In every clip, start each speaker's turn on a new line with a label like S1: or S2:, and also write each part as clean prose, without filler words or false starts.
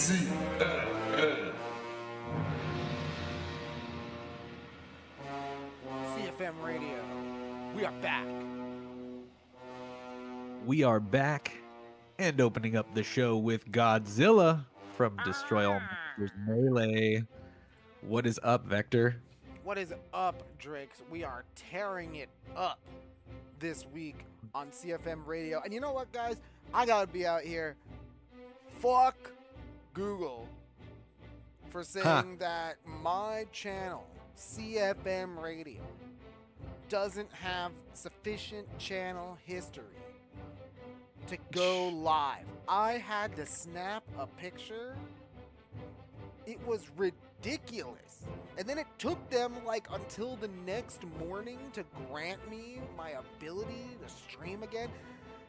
S1: CFM Radio. We are back.
S2: We are back and opening up the show with Godzilla from Destroy All Monsters Melee. What is up, Vector?
S1: What is up, Drakes? We are tearing it up this week on CFM Radio. And you know what, guys? I gotta be out here. Fuck Google for saying that my channel, CFM Radio, doesn't have sufficient channel history to go live. I had to snap a picture. It was ridiculous. And then it took them like until the next morning to grant me my ability to stream again.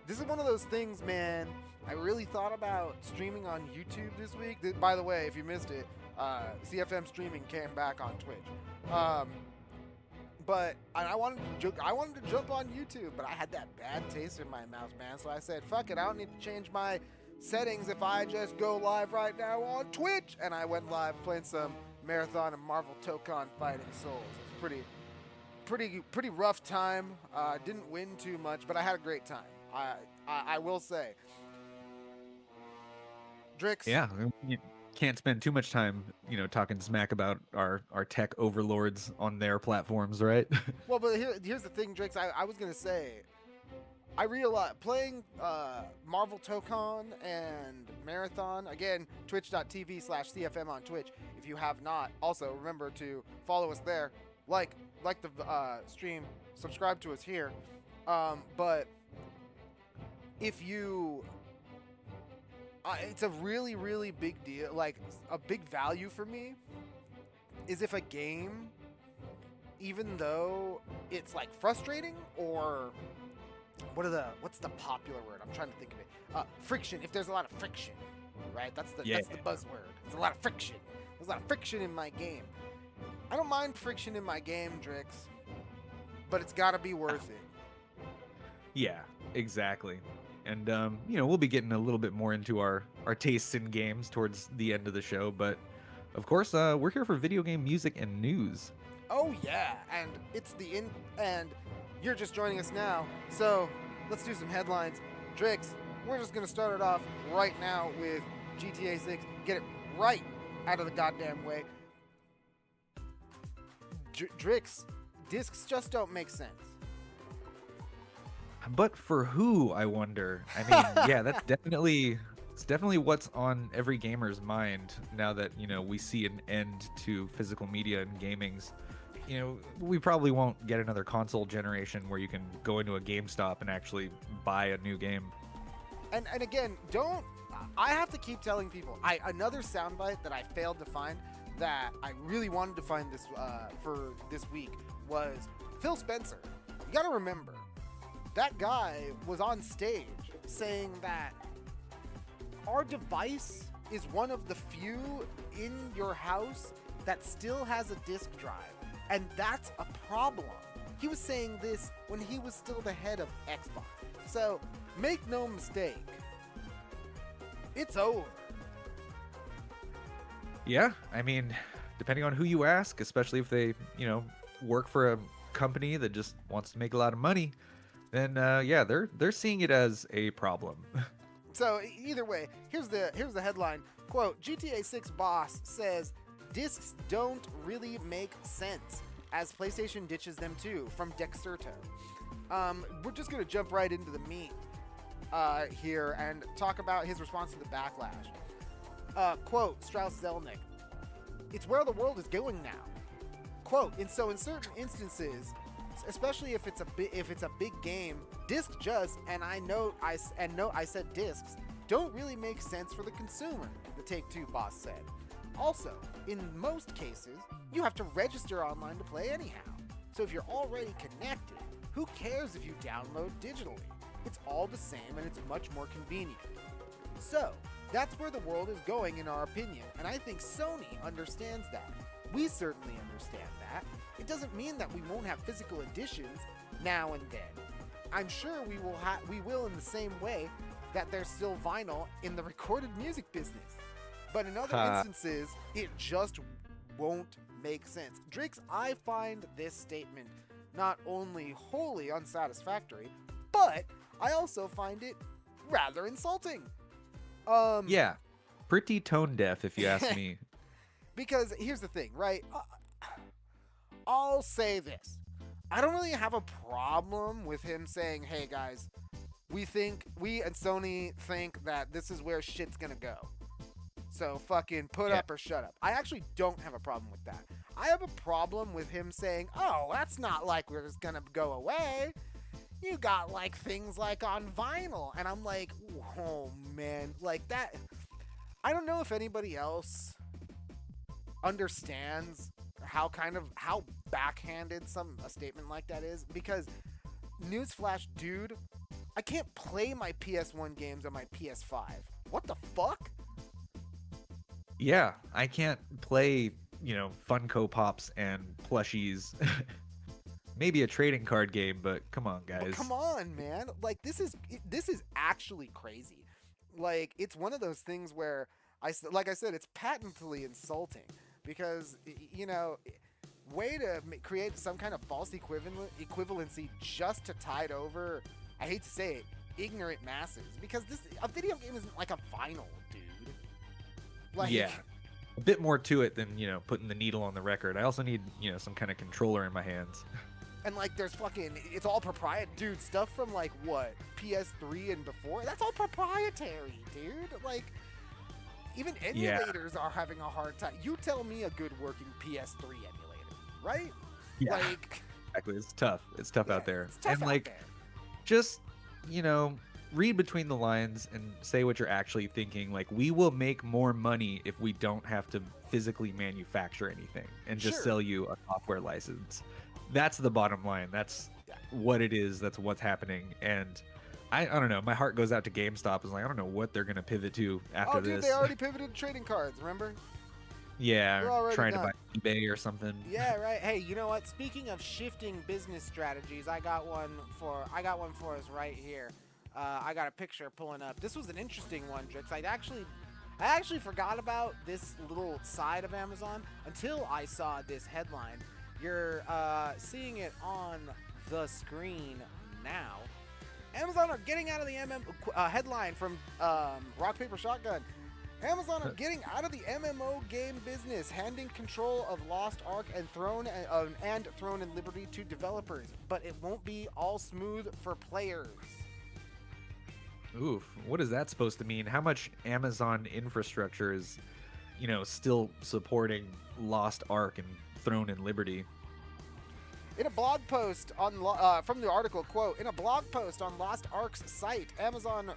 S1: This is one of those things, man. I really thought about streaming on YouTube this week. By the way, if you missed it, CFM streaming came back on Twitch. But I wanted to jump on YouTube, but I had that bad taste in my mouth, man. So I said, fuck it, I don't need to change my settings if I just go live right now on Twitch. And I went live playing some Marathon and Marvel Tokon Fighting Souls. It's pretty rough time. Didn't win too much, but I had a great time. I will say. Drix.
S2: Yeah, you can't spend too much time, talking smack about our tech overlords on their platforms, right?
S1: Well, but here's the thing, Drix. I was going to say, I realized playing Marvel Tokon and Marathon, again, twitch.tv/CFM on Twitch. If you have not, also remember to follow us there, like the stream, subscribe to us here. But if you... it's a really, really big deal, like a big value for me is if a game, even though it's like frustrating or what's the popular word? I'm trying to think of it. Friction. If there's a lot of friction, right? That's the buzzword. It's a lot of friction. There's a lot of friction in my game. I don't mind friction in my game, Drix, but it's got to be worth it.
S2: Yeah, exactly. And, we'll be getting a little bit more into our tastes in games towards the end of the show. But, of course, we're here for video game music and news.
S1: Oh, yeah. And and you're just joining us now. So let's do some headlines. Drix, we're just going to start it off right now with GTA 6. Get it right out of the goddamn way. Drix, discs just don't make sense.
S2: But for who, I wonder? I mean, yeah, it's definitely what's on every gamer's mind now that, we see an end to physical media and gaming's. We probably won't get another console generation where you can go into a GameStop and actually buy a new game.
S1: And again, I have to keep telling people, another soundbite that I failed to find that I really wanted to find this for this week was Phil Spencer. You gotta remember, that guy was on stage saying that our device is one of the few in your house that still has a disk drive. And that's a problem. He was saying this when he was still the head of Xbox. So, make no mistake, it's over.
S2: Yeah, I mean, depending on who you ask, especially if they, work for a company that just wants to make a lot of money, then they're seeing it as a problem.
S1: So either way, here's the headline. Quote, GTA 6 boss says discs don't really make sense as PlayStation ditches them too, from Dexerto. We're just going to jump right into the meat here and talk about his response to the backlash. Quote, Strauss Zelnick, it's where the world is going now. Quote, in certain instances, especially if it's a big game, disc just, and I said discs, don't really make sense for the consumer, the Take-Two boss said. Also, in most cases, you have to register online to play anyhow. So if you're already connected, who cares if you download digitally? It's all the same and it's much more convenient. So, that's where the world is going in our opinion, and I think Sony understands that. We certainly understand that. It doesn't mean that we won't have physical editions now and then. I'm sure we will in the same way that there's still vinyl in the recorded music business. But in other instances, it just won't make sense. Drix, I find this statement not only wholly unsatisfactory, but I also find it rather insulting.
S2: Yeah, pretty tone deaf, if you ask me.
S1: Because here's the thing, right? I'll say this. I don't really have a problem with him saying, hey guys, we and Sony think that this is where shit's gonna go. So fucking put up or shut up. I actually don't have a problem with that. I have a problem with him saying, oh, that's not like we're just gonna go away. You got like things like on vinyl. And I'm like, oh man, like that. I don't know if anybody else understands how backhanded a statement like that is, because newsflash, dude, I can't play my PS1 games on my PS5. What the fuck?
S2: Yeah, I can't play, Funko Pops and plushies. Maybe a trading card game, but come on, guys.
S1: But come on, man. Like, this is actually crazy. Like, it's one of those things where, like I said, it's patently insulting. Because, way to create some kind of false equivalency just to tide over, I hate to say it, ignorant masses. Because a video game isn't like a vinyl, dude. Like,
S2: yeah, a bit more to it than, putting the needle on the record. I also need, some kind of controller in my hands.
S1: And like, there's it's all proprietary, dude. Stuff from like what, PS3 and before. That's all proprietary, dude. Like, even emulators are having a hard time. You tell me a good working PS3 emulator, right?
S2: Yeah,
S1: like,
S2: exactly. It's tough. It's tough out there.
S1: It's tough
S2: and
S1: out
S2: like,
S1: there.
S2: just read between the lines and say what you're actually thinking. Like, we will make more money if we don't have to physically manufacture anything and just sell you a software license. That's the bottom line. That's what it is. That's what's happening. And I don't know. My heart goes out to GameStop. It's like, I don't know what they're going to pivot to after this.
S1: Oh, dude, they already pivoted to trading cards, remember?
S2: Yeah, trying to buy eBay or something.
S1: Yeah, right. Hey, you know what? Speaking of shifting business strategies, I got one for us right here. I got a picture pulling up. This was an interesting one, Drix. I actually forgot about this little side of Amazon until I saw this headline. You're seeing it on the screen now. Amazon are getting out of the headline from Rock Paper Shotgun. Amazon are getting out of the MMO game business, handing control of Lost Ark and Throne and Liberty to developers, but it won't be all smooth for players.
S2: Oof, what is that supposed to mean? How much Amazon infrastructure is, still supporting Lost Ark and Throne and Liberty?
S1: In a blog post on from the article, quote, in a blog post on Lost Ark's site, Amazon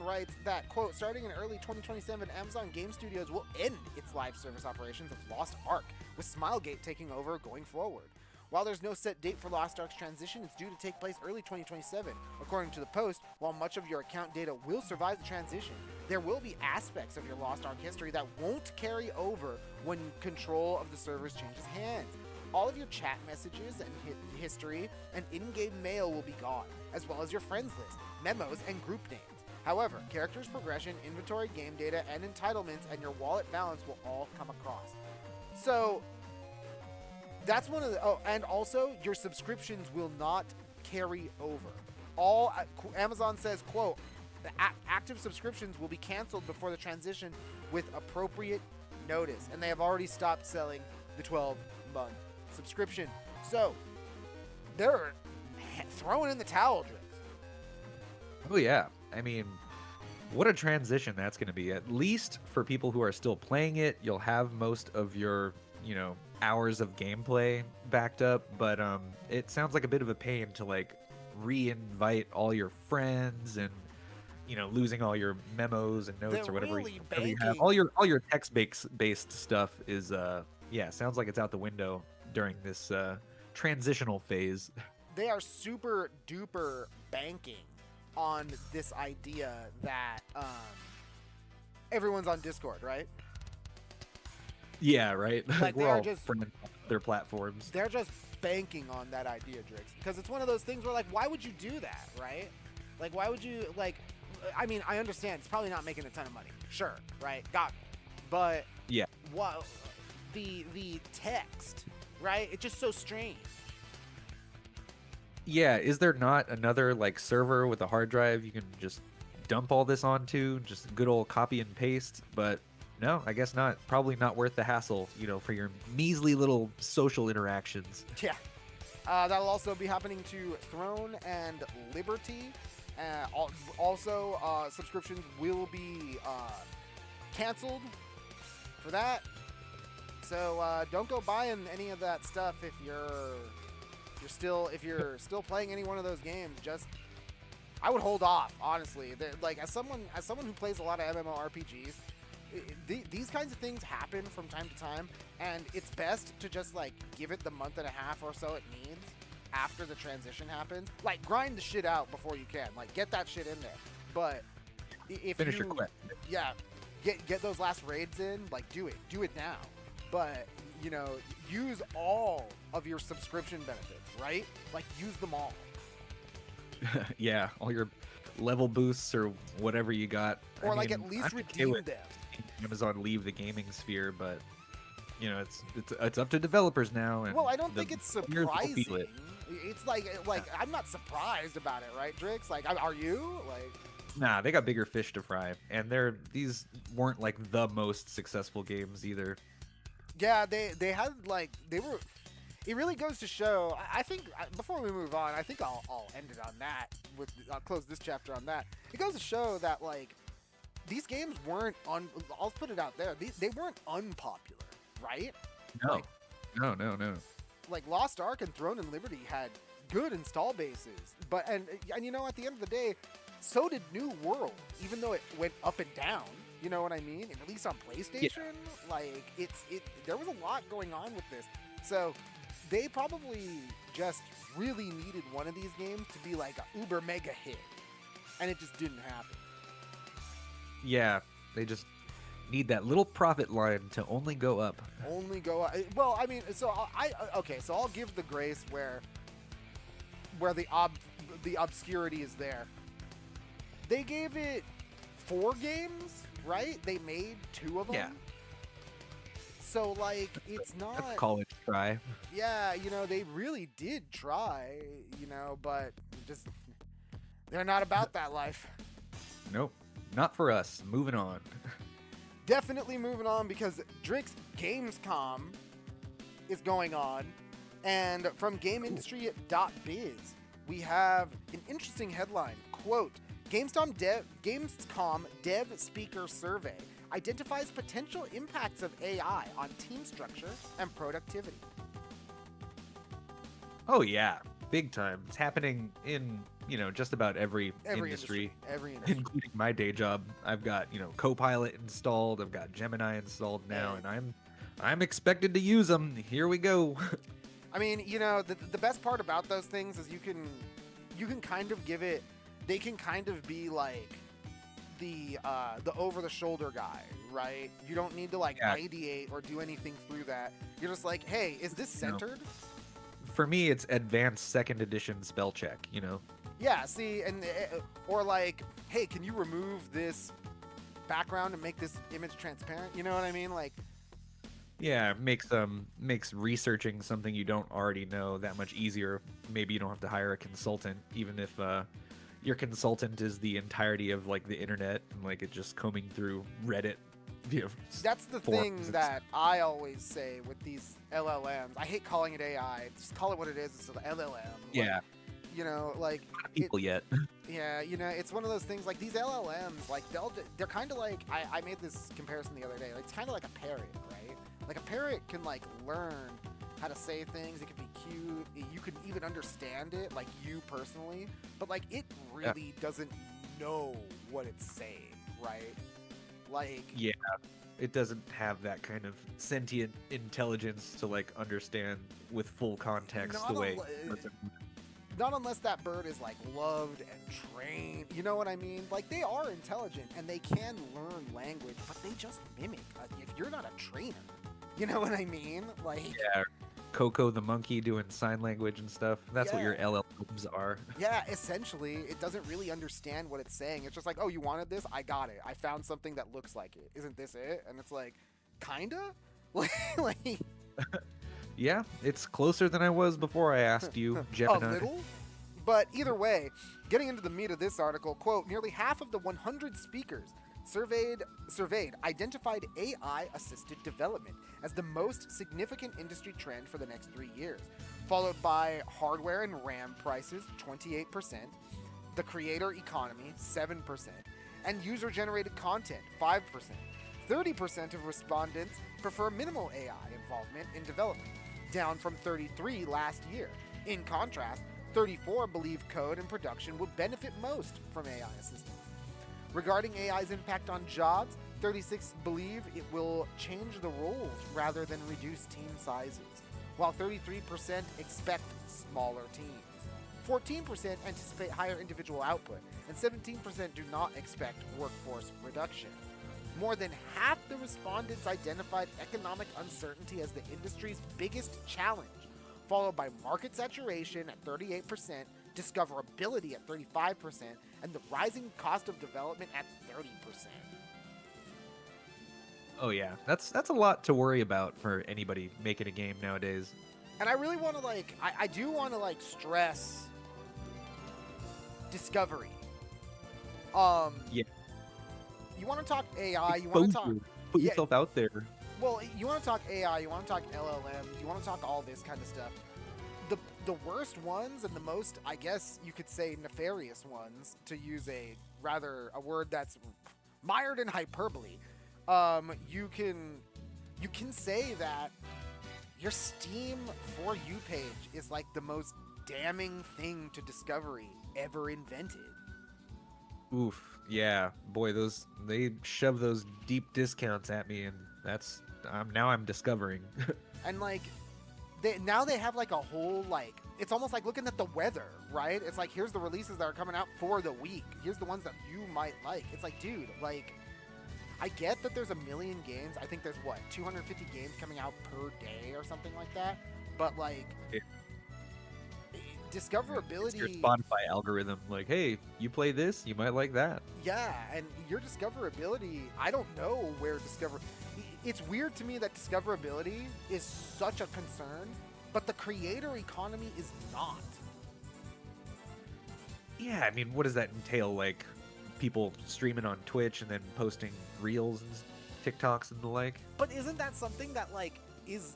S1: writes that, quote, starting in early 2027, Amazon Game Studios will end its live service operations of Lost Ark, with Smilegate taking over going forward. While there's no set date for Lost Ark's transition, it's due to take place early 2027. According to the post, while much of your account data will survive the transition, there will be aspects of your Lost Ark history that won't carry over when control of the servers changes hands. All of your chat messages and history and in-game mail will be gone, as well as your friends list, memos, and group names. However, characters' progression, inventory, game data, and entitlements, and your wallet balance will all come across. So, that's one of the... Oh, and also, your subscriptions will not carry over. Amazon says, quote, the active subscriptions will be canceled before the transition with appropriate notice. And they have already stopped selling the 12-month subscription. So, they're throwing in the towel, Drix.
S2: Oh, yeah. I mean, what a transition that's going to be. At least for people who are still playing it, you'll have most of your, hours of gameplay backed up. But it sounds like a bit of a pain to, like, re-invite all your friends and, losing all your memos and notes or whatever,
S1: really
S2: whatever you have. All your text-based stuff is, sounds like it's out the window during this transitional phase.
S1: They are super duper banking on this idea that everyone's on Discord, right?
S2: Yeah, right.
S1: Like,
S2: we're all from their platforms.
S1: They're just banking on that idea, Drix, because it's one of those things where, like, why would you do that, right? Like, why would you, like, I mean, I understand it's probably not making a ton of money, sure, right? Got it. But
S2: Yeah.
S1: what the text, right? It's just so strange.
S2: Yeah, is there not another like server with a hard drive you can just dump all this onto? Just good old copy and paste? But no, I guess not. Probably not worth the hassle, for your measly little social interactions.
S1: Yeah. That'll also be happening to Throne and Liberty. Also, subscriptions will be canceled for that. So don't go buying any of that stuff if you're still playing any one of those games. I would hold off, honestly. Like as someone who plays a lot of MMORPGs, these kinds of things happen from time to time, and it's best to just like give it the month and a half or so it needs after the transition happens. Like grind the shit out before you can. Like get that shit in there. But if
S2: Finish your quest.
S1: Yeah, get those last raids in. Like do it now. But use all of your subscription benefits, right? Like use them all.
S2: Yeah, all your level boosts or whatever you got.
S1: Or like at least redeem them.
S2: Amazon leave the gaming sphere, but it's up to developers now. And
S1: well, I don't think it's surprising. It's like I'm not surprised about it, right, Drix? Like, are you? Like,
S2: nah, they got bigger fish to fry, and these weren't like the most successful games either.
S1: Yeah, they had they were. It really goes to show. I think before we move on, I think I'll end it on that. I'll close this chapter on that. It goes to show that like these games weren't I'll put it out there. They weren't unpopular, right?
S2: No,
S1: like,
S2: no.
S1: Like Lost Ark and Throne and Liberty had good install bases, but and at the end of the day, so did New World, even though it went up and down. You know what I mean? And at least on PlayStation, yeah. Like there was a lot going on with this, so they probably just really needed one of these games to be like a uber mega hit, and it just didn't happen.
S2: Yeah, they just need that little profit line to only go up.
S1: Only go up. Well, I mean, so so I'll give the grace where the obscurity is there. They gave it 4 games, right? They made 2 of them.
S2: Yeah.
S1: So like it's not
S2: a college try.
S1: Yeah, they really did try, but just they're not about that life.
S2: Nope. Not for us. Moving on.
S1: Definitely moving on, because Drix Gamescom is going on, and from GameIndustry.biz we have an interesting headline. Quote, Gamescom Dev Speaker Survey identifies potential impacts of AI on team structure and productivity. Oh
S2: yeah, big time. It's happening in just about every industry, including my day job. I've got Copilot installed. I've got Gemini installed now, and I'm expected to use them. Here we go.
S1: I mean, the best part about those things is you can kind of give it. They can kind of be like the over the shoulder guy, right? You don't need to ideate or do anything through that. You're just like, hey, is this centered?
S2: For me, it's advanced 2nd edition spell check.
S1: Yeah, see, and or like, hey, can you remove this background and make this image transparent? You know what I mean? Like,
S2: yeah, makes researching something you don't already know that much easier. Maybe you don't have to hire a consultant, even if your consultant is the entirety of like the internet and like it just combing through Reddit.
S1: That's the thing that I always say with these LLMs. I hate calling it AI. Just call it what it is. It's an LLM.
S2: Yeah.
S1: Like
S2: people yet.
S1: Yeah, it's one of those things. Like these LLMs, like they're kind of like I made this comparison the other day. Like, it's kind of like a parrot, right? Like a parrot can like learn how to say things. It can be cute. You can even understand it, like you personally. But like it really doesn't know what it's saying, right? Like
S2: yeah, it doesn't have that kind of sentient intelligence to like understand with full context the way.
S1: Not unless that bird is like loved and trained. You know what I mean? Like they are intelligent and they can learn language, but they just mimic. If you're not a trainer, you know what I mean? Like
S2: Coco the monkey doing sign language and stuff. That's what your
S1: Yeah.
S2: LLMs are.
S1: Yeah, essentially, it doesn't really understand what it's saying. It's just like, oh, you wanted this? I got it. I found something that looks like it. Isn't this it? And it's like, kinda? like,
S2: Yeah, it's closer than I was before I asked you,
S1: a
S2: Gemini.
S1: little? But either way, getting into the meat of this article, quote, nearly half of the 100 speakers surveyed identified AI-assisted development as the most significant industry trend for the next 3 years, followed by hardware and RAM prices, 28%, the creator economy, 7%, and user-generated content, 5%. 30% of respondents prefer minimal AI involvement in development, down from 33 last year. In contrast, 34 believe code and production will benefit most from AI assistance. Regarding AI's impact on jobs, 36 believe it will change the roles rather than reduce team sizes, while 33% expect smaller teams. 14% anticipate higher individual output, and 17% do not expect workforce reduction. More than half the respondents identified economic uncertainty as the industry's biggest challenge, followed by market saturation at 38%, discoverability at 35%, and the rising cost of development at 30%.
S2: Oh yeah, that's a lot to worry about for anybody making a game nowadays.
S1: And I really want to I do want to stress discovery.
S2: Yeah.
S1: You want to talk AI, you want to talk
S2: Put
S1: yeah.
S2: yourself out there.
S1: Well, you want to talk AI, you want to talk LLMs, you want to talk all this kind of stuff. The worst ones and the most, I guess you could say, nefarious ones, to use a word that's mired in hyperbole. You can say that your Steam For You page is like the most damning thing to discovery ever invented.
S2: Oof. Yeah, boy, they shove those deep discounts at me, and now I'm discovering.
S1: And they have a whole it's almost like looking at the weather, right? It's like, here's the releases that are coming out for the week. Here's the ones that you might like. It's like, dude, I get that there's a million games. I think there's 250 games coming out per day or something like that. But
S2: Yeah.
S1: discoverability.
S2: It's your Spotify algorithm, hey, you play this, you might like that.
S1: Yeah, and your discoverability, I don't know where it's weird to me that discoverability is such a concern, but the creator economy is not.
S2: Yeah, I mean, what does that entail? People streaming on Twitch and then posting reels and TikToks and the like?
S1: But isn't that something that is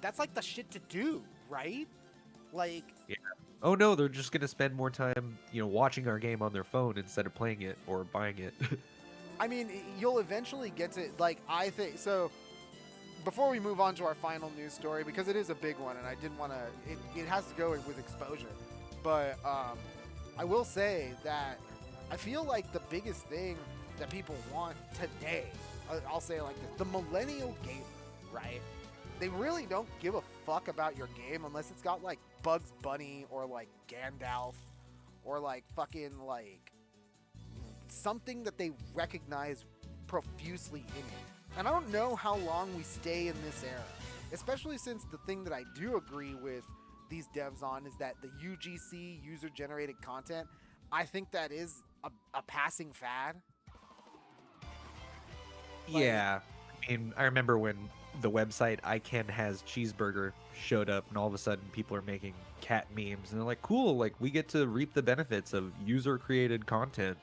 S1: that's the shit to do, right?
S2: Yeah. Oh no, they're just gonna spend more time, watching our game on their phone instead of playing it or buying it.
S1: I mean, you'll eventually get to I think so. Before we move on to our final news story, because it is a big one, and I didn't want to. It has to go with exposure, but I will say that I feel like the biggest thing that people want today, I'll say it like this: the millennial gamer, right? They really don't give a fuck about your game unless it's got Bugs Bunny or Gandalf or fucking something that they recognize profusely in it. And I don't know how long we stay in this era, especially since the thing that I do agree with these devs on is that the UGC, user-generated content, I think that is a passing fad.
S2: Yeah. I mean, I remember when the website I Can Has Cheeseburger showed up, and all of a sudden people are making cat memes, and they're like, cool, we get to reap the benefits of user-created content.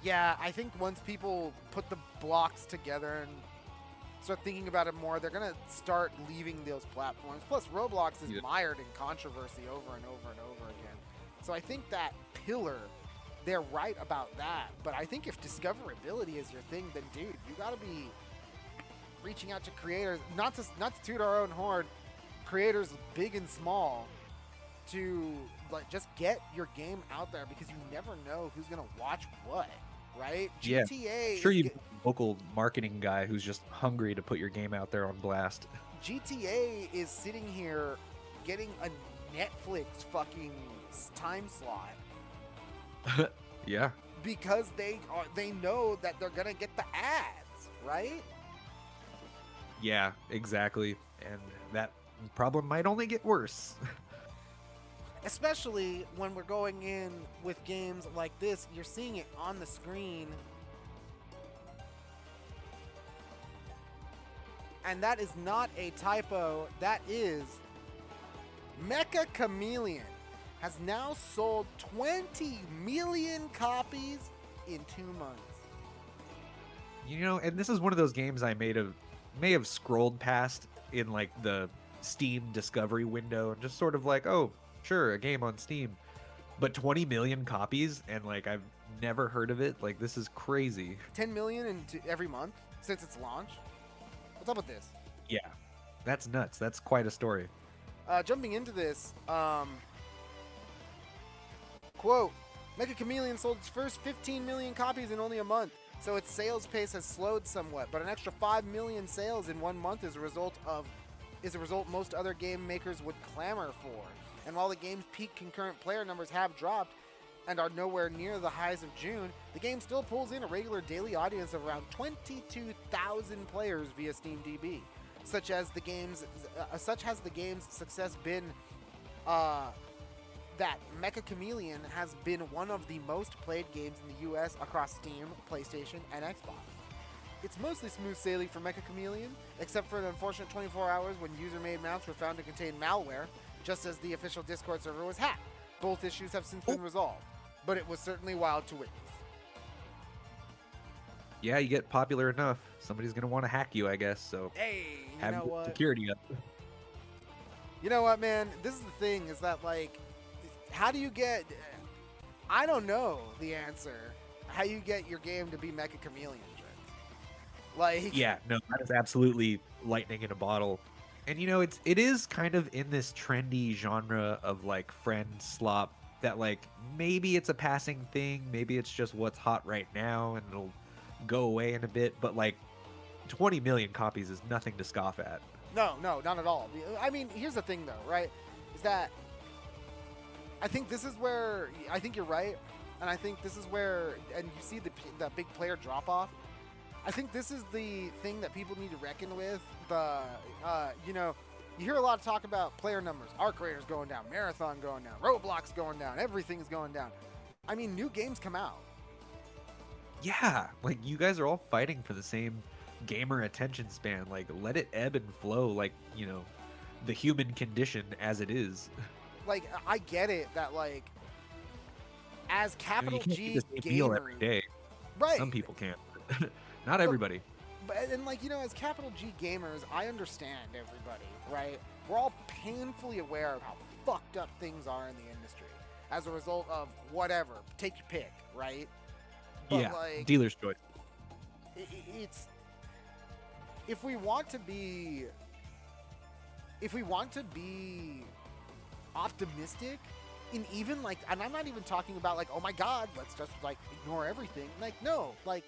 S1: Yeah, I think once people put the blocks together and start thinking about it more, they're going to start leaving those platforms. Plus, Roblox is mired in controversy over and over and over again. So I think that pillar, they're right about that. But I think if discoverability is your thing, then dude, you got to be reaching out to creators, not to toot our own horn, creators big and small, to just get your game out there, because you never know who's going to watch what. Right?
S2: Yeah.
S1: GTA.
S2: Sure, you local marketing guy who's just hungry to put your game out there on blast.
S1: GTA is sitting here getting a Netflix fucking time slot.
S2: Yeah.
S1: Because they know that they're gonna get the ads, right?
S2: Yeah, exactly. And problem might only get worse.
S1: Especially when we're going in with games like this. You're seeing it on the screen. And that is not a typo. That is Mecha Chameleon has now sold 20 million copies in 2 months.
S2: You know, and this is one of those games I may have scrolled past in like the Steam discovery window and just sort of like, oh, sure, a game on Steam. But 20 million copies, and like I've never heard of it. Like, this is crazy.
S1: 10 million every month since its launch. What's up with this?
S2: Yeah, that's nuts. That's quite a story.
S1: Jumping into this, quote, Mecha Chameleon sold its first 15 million copies in only a month, so its sales pace has slowed somewhat, but an extra 5 million sales in 1 month is a result most other game makers would clamor for. And while the game's peak concurrent player numbers have dropped and are nowhere near the highs of June, the game still pulls in a regular daily audience of around 22,000 players via SteamDB. Such has the game's success been that Mecha Chameleon has been one of the most played games in the US across Steam, PlayStation, and Xbox. It's mostly smooth sailing for Mecha Chameleon, except for an unfortunate 24 hours when user-made maps were found to contain malware, just as the official Discord server was hacked. Both issues have since been resolved, but it was certainly wild to witness.
S2: Yeah, you get popular enough, somebody's gonna want to hack you, I guess. So
S1: hey, you
S2: have
S1: know what?
S2: security up.
S1: You know what, man? This is the thing: is that like, how do you get? I don't know the answer. How you get your game to be Mecha Chameleon? Like,
S2: yeah, no, that is absolutely lightning in a bottle. And you know, it is kind of in this trendy genre of like friend slop that like maybe it's a passing thing, maybe it's just what's hot right now and it'll go away in a bit, but like 20 million copies is nothing to scoff at.
S1: No, not at all. I mean, here's the thing though, right? Is that I think this is where I think you're right, and I think this is where, and you see the big player drop off. I think this is the thing that people need to reckon with. You know, you hear a lot of talk about player numbers, Arc Raiders going down, Marathon going down, Roblox going down, everything's going down. I mean, new games come out.
S2: Yeah, like you guys are all fighting for the same gamer attention span. Like, let it ebb and flow, like, you know, the human condition as it is.
S1: Like, I get it that, like, as capital
S2: you can't
S1: G
S2: eat the same meal
S1: gamers,
S2: every day.
S1: right?
S2: Some people can't. Not everybody.
S1: But and like, you know, as capital G gamers, I understand everybody, right? We're all painfully aware of how fucked up things are in the industry as a result of whatever. Take your pick, right? But
S2: yeah,
S1: like,
S2: dealer's choice.
S1: It's if we want to be optimistic, in even like, and I'm not even talking about like, oh my god, let's just like ignore everything. Like, no, like,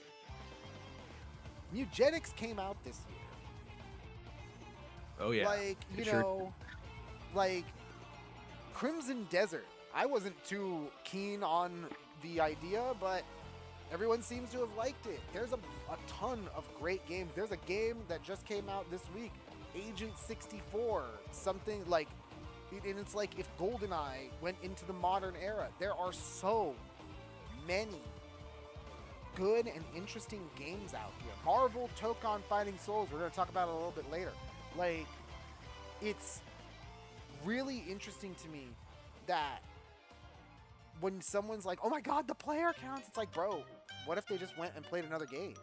S1: Mugenics came out this year.
S2: Oh yeah.
S1: Like, you know, like Crimson Desert. I wasn't too keen on the idea, but everyone seems to have liked it. There's a ton of great games. There's a game that just came out this week, Agent 64, something like, and it's like if GoldenEye went into the modern era. There are so many good and interesting games out here. Marvel Tokon Fighting Souls, we're going to talk about it a little bit later. Like, it's really interesting to me that when someone's like, oh my god, the player counts, it's like, bro, what if they just went and played another game?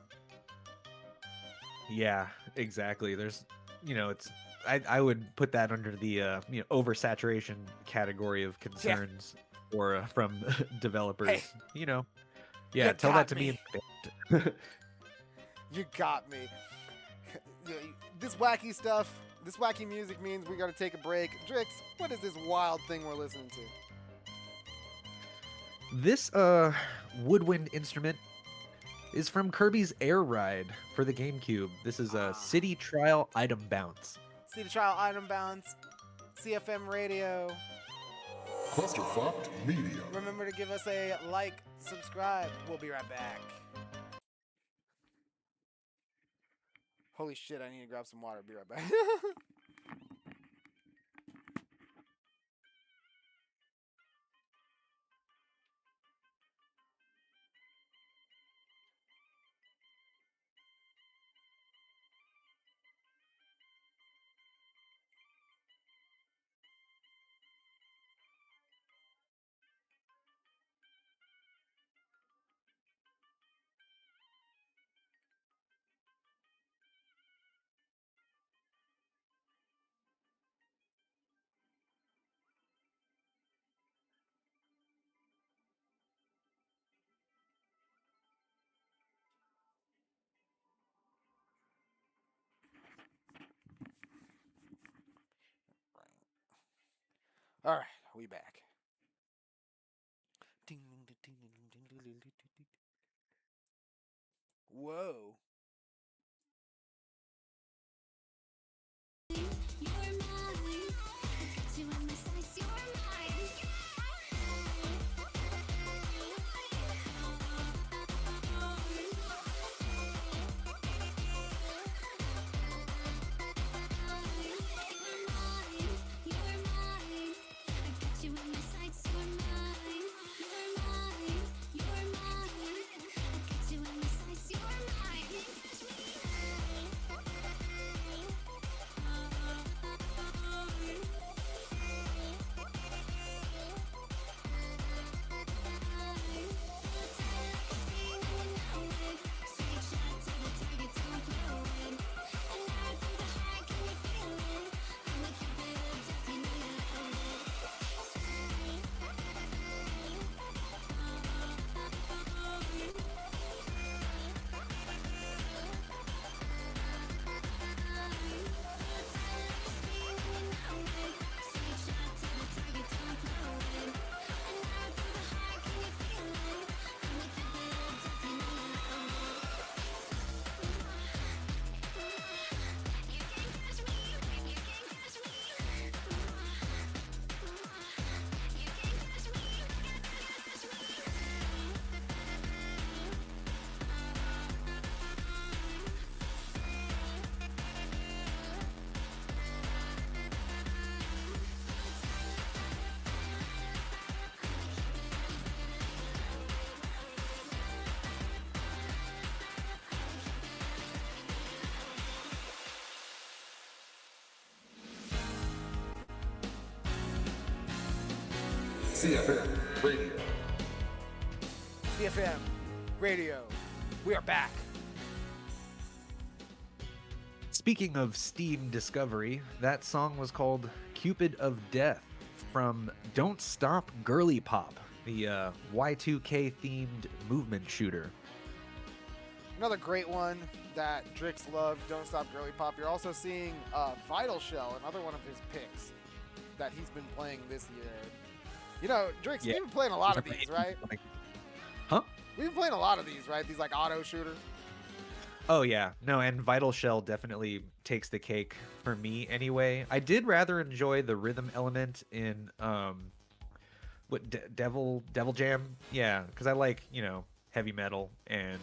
S2: Yeah, exactly. There's, you know, it's, I would put that under the you know, oversaturation category of concerns or from developers.
S1: Hey,
S2: you know, yeah, tell that to me.
S1: You got me. This wacky stuff, this wacky music means we got to take a break. Drix, what is this wild thing we're listening to?
S2: This woodwind instrument is from Kirby's Air Ride for the GameCube. This is a City Trial Item Bounce.
S1: City Trial Item Bounce, CFM Radio.
S3: Clusterfucked Media.
S1: Remember to give us a like, subscribe. We'll be right back. Holy shit, I need to grab some water. Be right back. All right, we back. Whoa.
S3: CFM Radio.
S1: CFM Radio. We are back.
S2: Speaking of Steam Discovery, that song was called Cupid of Death from Don't Stop Girly Pop, the Y2K themed movement shooter.
S1: Another great one that Drix loved, Don't Stop Girly Pop. You're also seeing Vital Shell, another one of his picks that he's been playing this year. You know, Drix,
S2: Yeah.
S1: you've been playing a lot of these, right?
S2: Huh?
S1: We've been playing a lot of these, right? These like auto shooters.
S2: Oh yeah, no, and Vital Shell definitely takes the cake for me anyway. I did rather enjoy the rhythm element in Devil Jam, yeah, because I like heavy metal and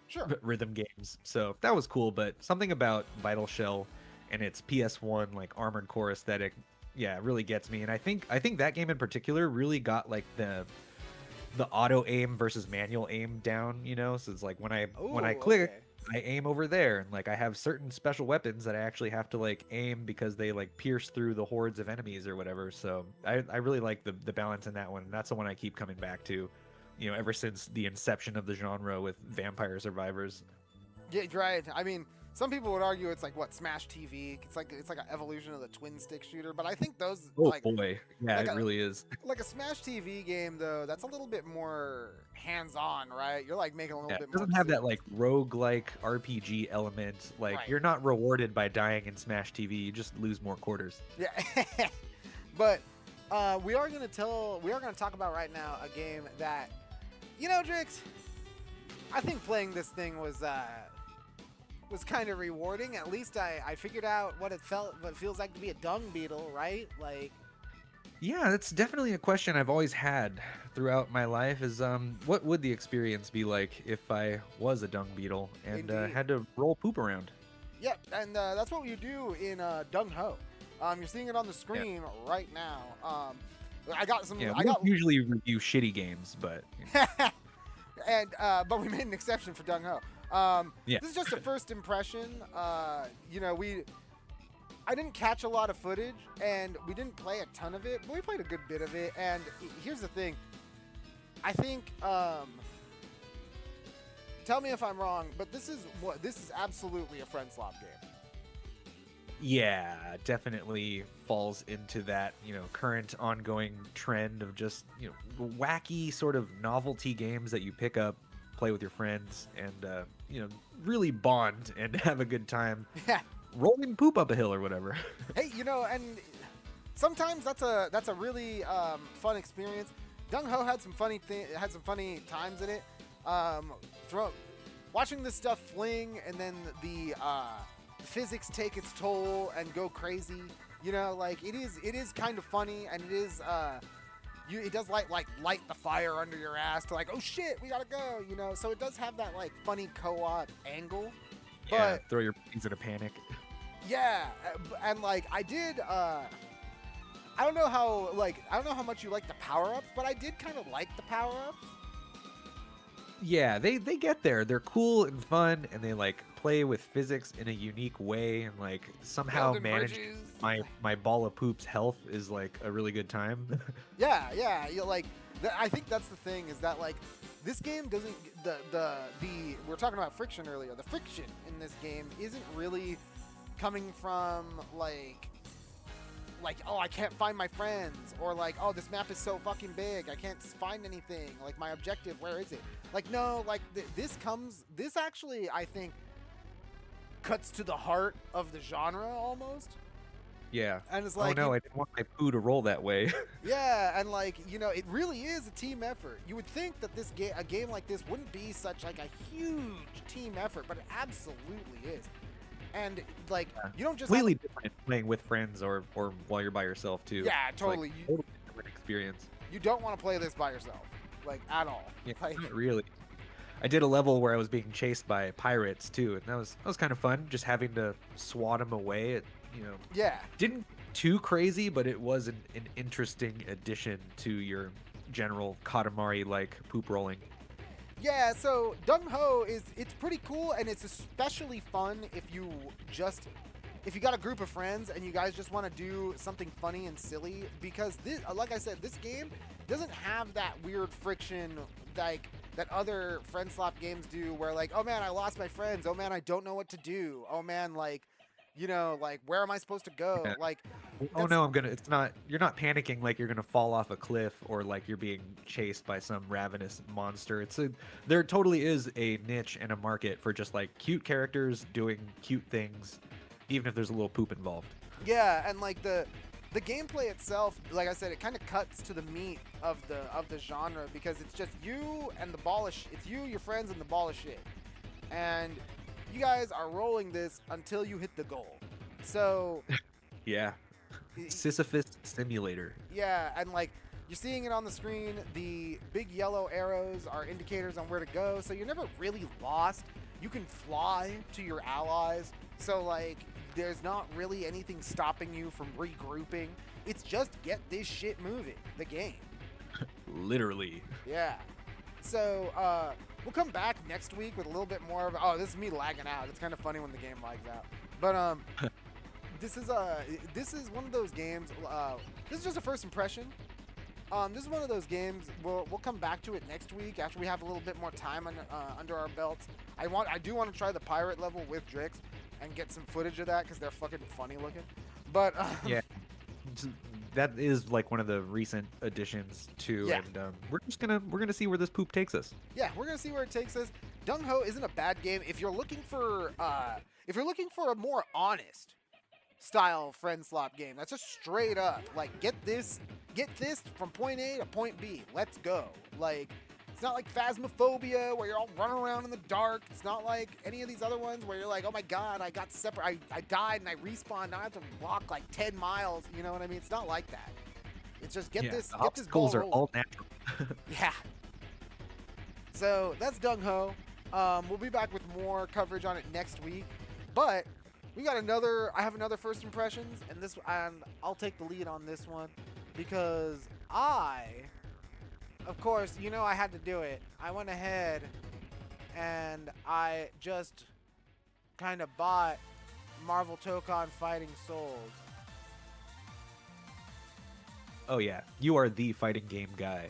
S1: Sure.
S2: rhythm games, so that was cool. But something about Vital Shell and its PS1 like Armored Core aesthetic, yeah, it really gets me. And I think that game in particular really got like the auto aim versus manual aim down, so it's like when I click,
S1: okay.
S2: I aim over there, and like I have certain special weapons that I actually have to like aim because they like pierce through the hordes of enemies or whatever. So I really like the balance in that one. And that's the one I keep coming back to, ever since the inception of the genre with Vampire Survivors.
S1: Yeah, right. I mean, some people would argue it's like what Smash TV. It's like an evolution of the twin stick shooter. But I think those
S2: Oh
S1: like
S2: boy, yeah,
S1: like
S2: it really is.
S1: like a Smash TV game though. That's a little bit more hands-on, right? You're like making a little
S2: Yeah,
S1: bit
S2: it
S1: more.
S2: doesn't have that like roguelike RPG element. Like
S1: Right.
S2: you're not rewarded by dying in Smash TV. You just lose more quarters.
S1: Yeah, but we are gonna talk about right now a game that, Drix, I think playing this thing was kind of rewarding. At least I figured out what it feels like to be a dung beetle, right? Like,
S2: Yeah, that's definitely a question I've always had throughout my life is what would the experience be like if I was a dung beetle and
S1: Indeed.
S2: had to roll poop around?
S1: yep, and that's what you do in Dung Ho. You're seeing it on the screen right now. I got some.
S2: Yeah,
S1: I
S2: we
S1: got
S2: don't usually review shitty games, but
S1: and but we made an exception for Dung Ho.
S2: Yeah.
S1: This is just a first impression. I didn't catch a lot of footage, and we didn't play a ton of it, but we played a good bit of it. And here's the thing. I think, tell me if I'm wrong, but this is absolutely a friend slop game.
S2: yeah, definitely falls into that, current ongoing trend of just, wacky sort of novelty games that you pick up, play with your friends, and, really bond and have a good time
S1: Yeah.
S2: rolling poop up a hill or whatever.
S1: Hey, and sometimes that's a really fun experience. Gung Ho had some funny times in it. Watching this stuff fling and then the physics take its toll and go crazy. You know, like it is kind of funny, and it is it does light the fire under your ass to like, oh shit, we gotta go. You know, so it does have that like funny co-op angle.
S2: Yeah,
S1: But
S2: throw your buddies in a panic.
S1: yeah, and like I did. I don't know how much you like the power-ups, but I did kind of like the power-ups.
S2: Yeah, they get there. They're cool and fun, and they like play with physics in a unique way, and like somehow
S1: Building
S2: manage
S1: bridges.
S2: my ball of poop's health is like a really good time.
S1: Yeah. Like, I think that's the thing is that like this game doesn't the we were talking about friction earlier. The friction in this game isn't really coming from like oh, I can't find my friends, or like, oh, this map is so fucking big, I can't find anything, like my objective, where is it? Like, no, like this actually, I think, cuts to the heart of the genre almost.
S2: Yeah.
S1: And it's
S2: Oh
S1: like,
S2: no, I didn't want my poo to roll that way.
S1: yeah, and like, you know, it really is a team effort. You would think that a game like this wouldn't be such like a huge team effort, but it absolutely is. And like, you don't just
S2: Completely different playing with friends or while you're by yourself too.
S1: Yeah,
S2: It's, like,
S1: totally.
S2: totally different experience.
S1: You don't want to play this by yourself, like at all.
S2: Yeah,
S1: Like,
S2: not really. I did a level where I was being chased by pirates too, and that was kind of fun. Just having to swat them away. It
S1: yeah,
S2: didn't too crazy, but it was an interesting addition to your general Katamari like poop rolling.
S1: yeah. So Gung Ho it's pretty cool, and it's especially fun if you got a group of friends and you guys just want to do something funny and silly, because this, like I said, this game doesn't have that weird friction like that other friend slap games do, where like, oh man, I lost my friends, oh man, I don't know what to do, oh man, like, you know, like, where am I supposed to go?
S2: Yeah.
S1: Like,
S2: Oh no, you're not panicking like you're gonna fall off a cliff or like you're being chased by some ravenous monster. There totally is a niche and a market for just like cute characters doing cute things, even if there's a little poop involved.
S1: yeah, and like the gameplay itself, like I said, it kind of cuts to the meat of the genre, because it's just you and the ball of it's you, your friends, and the ball of shit, and you guys are rolling this until you hit the goal. So
S2: Yeah. Sisyphus Simulator.
S1: yeah, and like you're seeing it on the screen, the big yellow arrows are indicators on where to go, so you're never really lost. You can fly to your allies, so like there's not really anything stopping you from regrouping. It's just get this shit moving, the game.
S2: Literally.
S1: Yeah. So we'll come back next week with a little bit more of, oh, this is me lagging out. It's kind of funny when the game lags out. But this is one of those games. This is just a first impression. This is one of those games. We'll come back to it next week after we have a little bit more time under our belts. I do want to try the pirate level with Drix and get some footage of that, because they're fucking funny looking. But
S2: Yeah. That is like one of the recent additions too,
S1: Yeah.
S2: and we're gonna see where this poop takes us.
S1: yeah, we're gonna see where it takes us. Gung Ho isn't a bad game if you're looking for a more honest style friend slop game. That's just straight up like get this from point A to point B. Let's go. Like, it's not like Phasmophobia where you're all running around in the dark. It's not like any of these other ones where you're like, oh my god, I got separate. I died and I respawned. Now I have to walk like 10 miles. You know what I mean? It's not like that. It's just get this
S2: the
S1: ball
S2: obstacles are
S1: rolling.
S2: all natural.
S1: Yeah. So that's Gung Ho. We'll be back with more coverage on it next week. But I have another first impressions, and I'll take the lead on this one, because of course, you know I had to do it. I went ahead and I just kind of bought Marvel Tokon Fighting Souls.
S2: Oh yeah, you are the fighting game guy.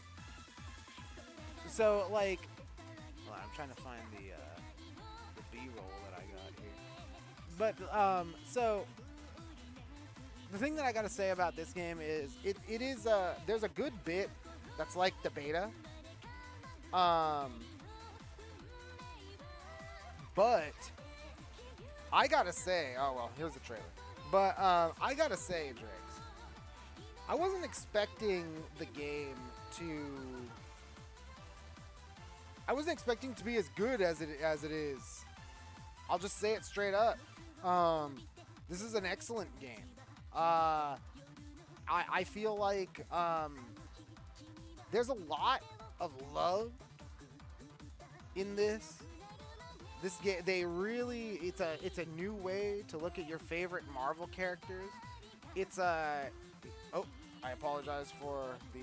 S1: So like, well, I'm trying to find the B-roll that I got here. But so the thing that I gotta say about this game is it is there's a good bit that's like the beta. But I gotta say, oh well, here's the trailer. But I gotta say, Drix, I wasn't expecting the game to. I wasn't expecting to be as good as it is. I'll just say it straight up. This is an excellent game. I feel like there's a lot of love in this. This game, they really, it's a new way to look at your favorite Marvel characters. It's a, oh, I apologize for the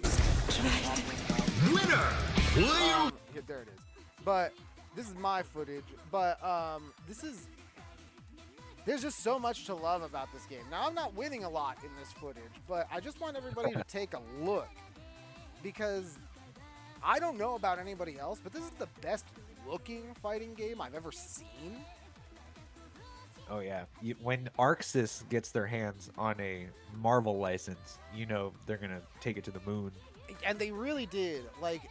S3: Winner! Player!
S1: there it is. But this is my footage. But there's just so much to love about this game. Now I'm not winning a lot in this footage, but I just want everybody to take a look, because I don't know about anybody else, but this is the best looking fighting game I've ever seen.
S2: Oh yeah, when Arxis gets their hands on a Marvel license, you know they're gonna take it to the moon.
S1: And they really did. Like,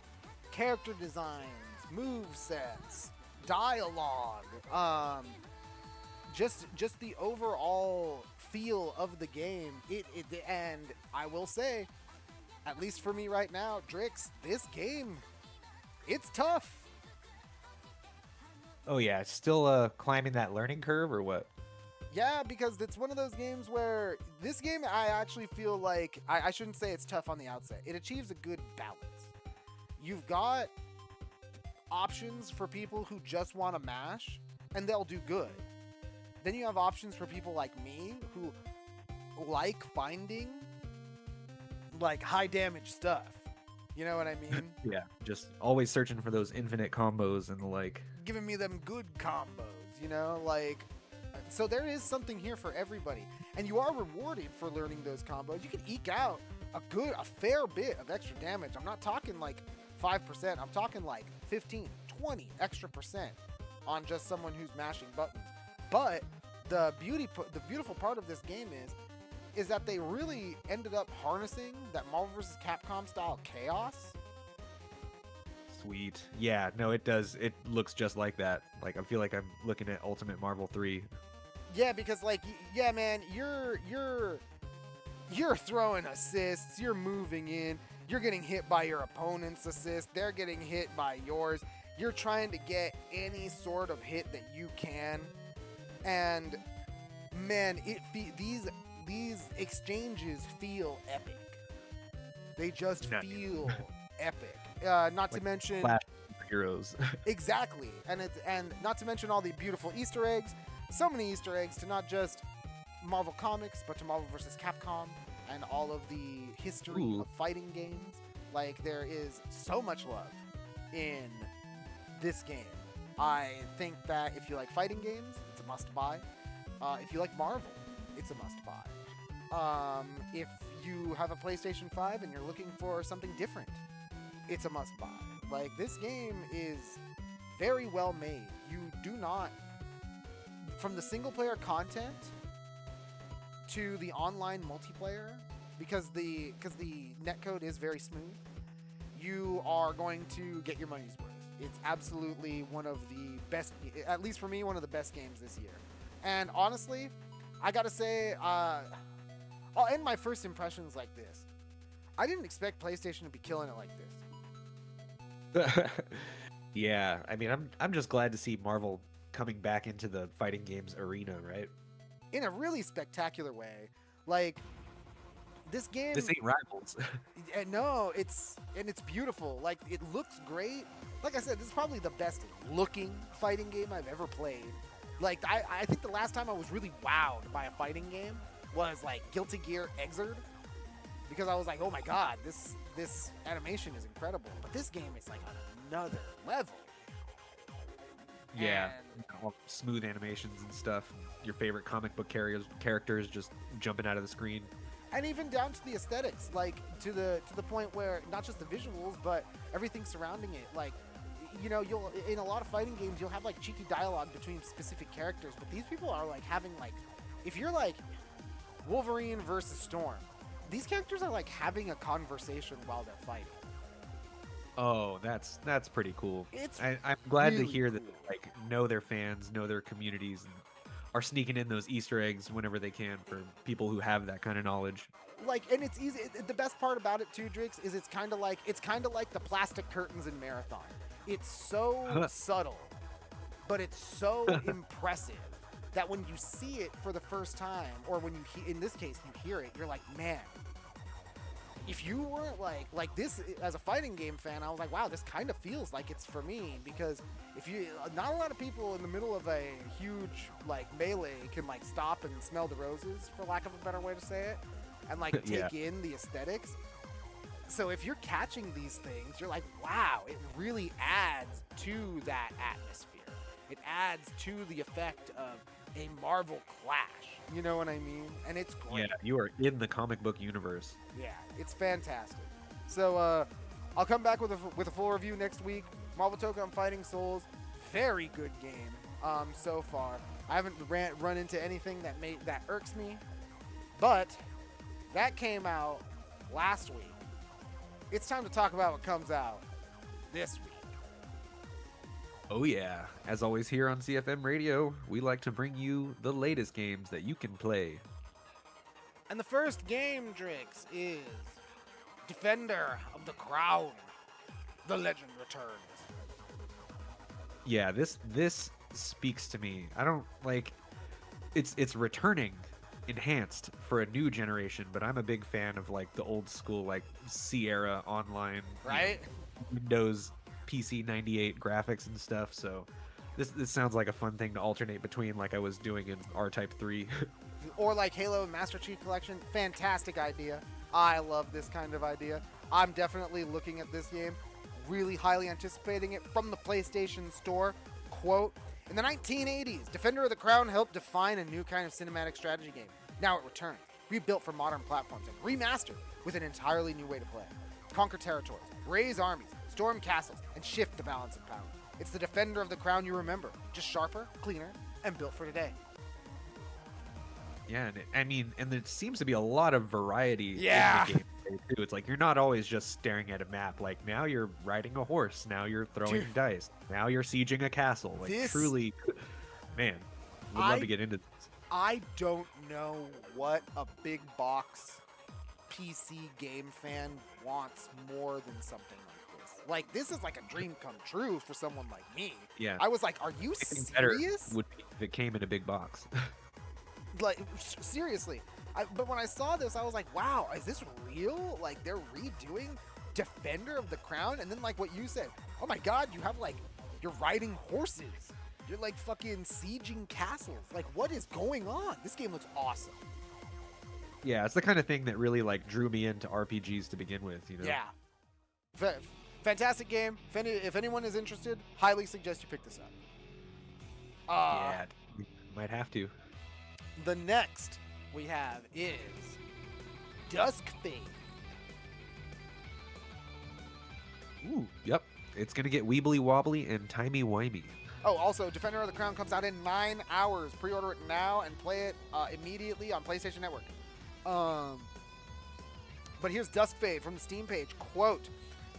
S1: character designs, move sets, dialogue, just the overall feel of the game. And I will say, at least for me right now, Drix, this game, it's tough.
S2: Oh yeah, still climbing that learning curve or what?
S1: Yeah, because it's one of those games where this game, I actually feel like, I shouldn't say it's tough on the outset. It achieves a good balance. You've got options for people who just want to mash, and they'll do good. Then you have options for people like me who like finding like high damage stuff. You know what I mean?
S2: Yeah, just always searching for those infinite combos and the like.
S1: Giving me them good combos, you know, like, so there is something here for everybody, and you are rewarded for learning those combos. You can eke out a fair bit of extra damage. I'm not talking like 5%. I'm talking like 15, 20 extra percent on just someone who's mashing buttons. But the beautiful part of this game is that they really ended up harnessing that Marvel vs. Capcom style chaos.
S2: Sweet. Yeah, no, it does. It looks just like that. Like, I feel like I'm looking at Ultimate Marvel 3.
S1: Yeah, because like, yeah, man, you're throwing assists, you're moving in, you're getting hit by your opponent's assist, they're getting hit by yours. You're trying to get any sort of hit that you can. And man, these exchanges feel epic. They just feel epic. Not like to mention
S2: heroes.
S1: Exactly, and not to mention all the beautiful Easter eggs. So many Easter eggs to not just Marvel Comics, but to Marvel vs. Capcom and all of the history of fighting games. Like, there is so much love in this game. I think that if you like fighting games, it's a must-buy. If you like Marvel, it's a must-buy. If you have a PlayStation 5 and you're looking for something different, it's a must-buy. Like, this game is very well made. You do not, from the single-player content to the online multiplayer, because the netcode is very smooth, you are going to get your money's worth. It's absolutely one of the best, at least for me, one of the best games this year. And honestly, I gotta say, I'll end my first impressions like this. I didn't expect PlayStation to be killing it like this.
S2: Yeah, I mean, I'm just glad to see Marvel coming back into the fighting games arena, right?
S1: In a really spectacular way. Like, this game...
S2: This ain't Rivals.
S1: No, it's beautiful. Like, it looks great. Like I said, this is probably the best looking fighting game I've ever played. Like, I think the last time I was really wowed by a fighting game was, like, Guilty Gear Xrd. Because I was like, oh my god, this animation is incredible. But this game is, like, on another level.
S2: Yeah, all smooth animations and stuff. Your favorite comic book characters just jumping out of the screen.
S1: And even down to the aesthetics, like, to the point where not just the visuals, but everything surrounding it. Like, you know, you'll, in a lot of fighting games, you'll have, like, cheeky dialogue between specific characters, but these people are, like, having, like, if you're, like, Wolverine versus Storm, these characters are, like, having a conversation while they're fighting.
S2: Oh, that's pretty cool. I'm glad to hear that they, like, know their fans, know their communities, and are sneaking in those Easter eggs whenever they can for people who have that kind of knowledge.
S1: like, and it's easy. The best part about it too, Drix, is it's kind of like the plastic curtains in Marathon. It's so subtle, but it's so impressive that when you see it for the first time, or when in this case you hear it, you're like, man. If you weren't like this as a fighting game fan, I was like, wow, this kind of feels like it's for me, because not a lot of people in the middle of a huge like melee can like stop and smell the roses, for lack of a better way to say it, and like take in the aesthetics. So if you're catching these things, you're like, wow, it really adds to that atmosphere. It adds to the effect of a Marvel clash. You know what I mean? And it's great.
S2: Yeah, you are in the comic book universe.
S1: Yeah, it's fantastic. So I'll come back with a full review next week. Marvel Tokon Fighting Souls, very good game so far. I haven't run into anything that irks me, but that came out last week. It's time to talk about what comes out this week.
S2: Oh yeah, as always here on CFM Radio, we like to bring you the latest games that you can play.
S1: And the first game, Drix, is Defender of the Crown. The Legend Returns.
S2: Yeah, this speaks to me. I don't like it's returning enhanced for a new generation, but I'm a big fan of like the old school like Sierra Online,
S1: right?
S2: Windows PC 98 graphics and stuff. So this sounds like a fun thing to alternate between, like I was doing in R-Type 3.
S1: Or like Halo Master Chief Collection. Fantastic idea. I love this kind of idea. I'm definitely looking at this game, really highly anticipating it from the PlayStation Store. Quote, in the 1980s, Defender of the Crown helped define a new kind of cinematic strategy game. Now it returns, rebuilt for modern platforms and remastered with an entirely new way to play. Conquer territories, raise armies, storm castles, and shift the balance of power. It's the Defender of the Crown you remember, just sharper, cleaner, and built for today.
S2: Yeah, and there seems to be a lot of variety in the game too. It's like you're not always just staring at a map. Like now you're riding a horse, now you're throwing dice, now you're sieging a castle. Like truly, man, would love to get into this.
S1: I don't know what a big box PC game fan wants more than something like this. Like, this is like a dream come true for someone like me.
S2: Yeah.
S1: I was like, are you serious?
S2: Would be if it came in a big box.
S1: Like, seriously. But when I saw this, I was like, wow, is this real? Like, they're redoing Defender of the Crown? And then, like what you said, oh my god, you have, like, you're riding horses. You're, like, fucking sieging castles. Like, what is going on? This game looks awesome.
S2: Yeah, it's the kind of thing that really, like, drew me into RPGs to begin with, you know?
S1: Yeah. Fantastic game. If anyone is interested, highly suggest you pick this up.
S2: Yeah, might have to.
S1: The next we have is Dusk Fate.
S2: Ooh, yep. It's going to get weebly wobbly and timey wimey.
S1: Oh, also, Defender of the Crown comes out in 9 hours. Pre-order it now and play it immediately on PlayStation Network. But here's Dusk Fade from the Steam page. Quote,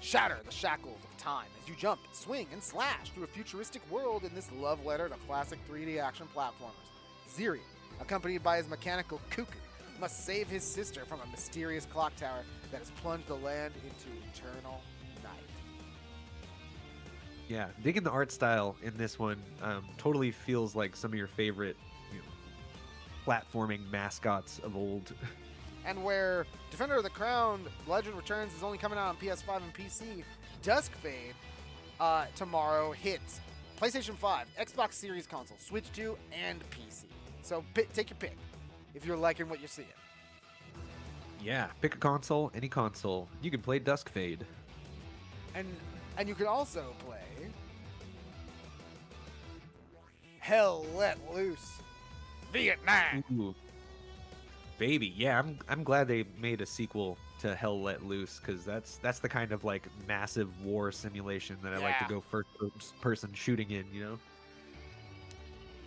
S1: shatter the shackles of time as you jump, swing, and slash through a futuristic world in this love letter to classic 3D action platformers. Ziri, accompanied by his mechanical cuckoo, must save his sister from a mysterious clock tower that has plunged the land into eternal night.
S2: Yeah, digging the art style in this one. Totally feels like some of your favorite platforming mascots of old.
S1: And where Defender of the Crown Legend Returns is only coming out on PS5 and PC, Dusk Fade tomorrow hits PlayStation 5, Xbox Series console, Switch 2, and PC. So take your pick if you're liking what you're seeing.
S2: Yeah, pick a console, any console. You can play Dusk Fade.
S1: And you can also play Hell Let Loose Vietnam.
S2: Ooh. Baby, yeah, I'm glad they made a sequel to Hell Let Loose, because that's the kind of like massive war simulation that I like to go first person shooting in, you know?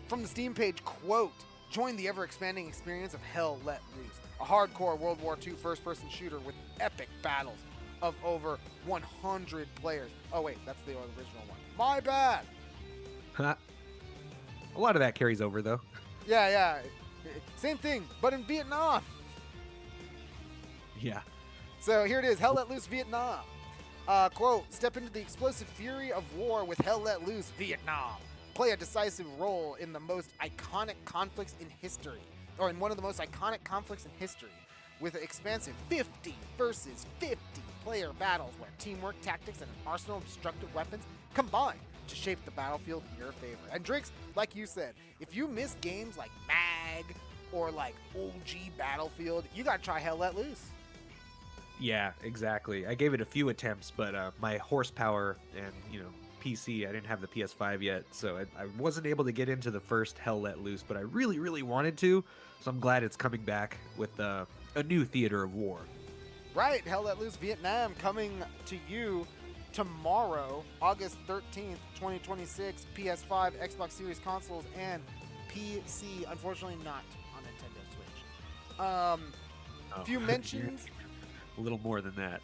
S1: From the Steam page, quote, join the ever-expanding experience of Hell Let Loose, a hardcore World War II first-person shooter with epic battles of over 100 players. Oh wait, that's the original one. My bad!
S2: A lot of that carries over, though.
S1: Yeah. Same thing, but in Vietnam.
S2: Yeah.
S1: So here it is, Hell Let Loose Vietnam. Quote, step into the explosive fury of war with Hell Let Loose Vietnam. Play a decisive role in the most iconic conflicts in history, or in one of the most iconic conflicts in history, with expansive 50 versus 50 player battles where teamwork, tactics, and an arsenal of destructive weapons combine to shape the battlefield in your favor. And Drix, like you said, if you miss games like MAG or like OG Battlefield, you gotta try Hell Let Loose.
S2: Yeah, exactly. I gave it a few attempts, but my horsepower and, PC, I didn't have the PS5 yet, so I wasn't able to get into the first Hell Let Loose, but I really, really wanted to, so I'm glad it's coming back with a new theater of war.
S1: Right, Hell Let Loose Vietnam coming to you tomorrow, August 13th, 2026, PS5, Xbox Series consoles, and PC, unfortunately not on Nintendo Switch. Few mentions...
S2: A little more than that.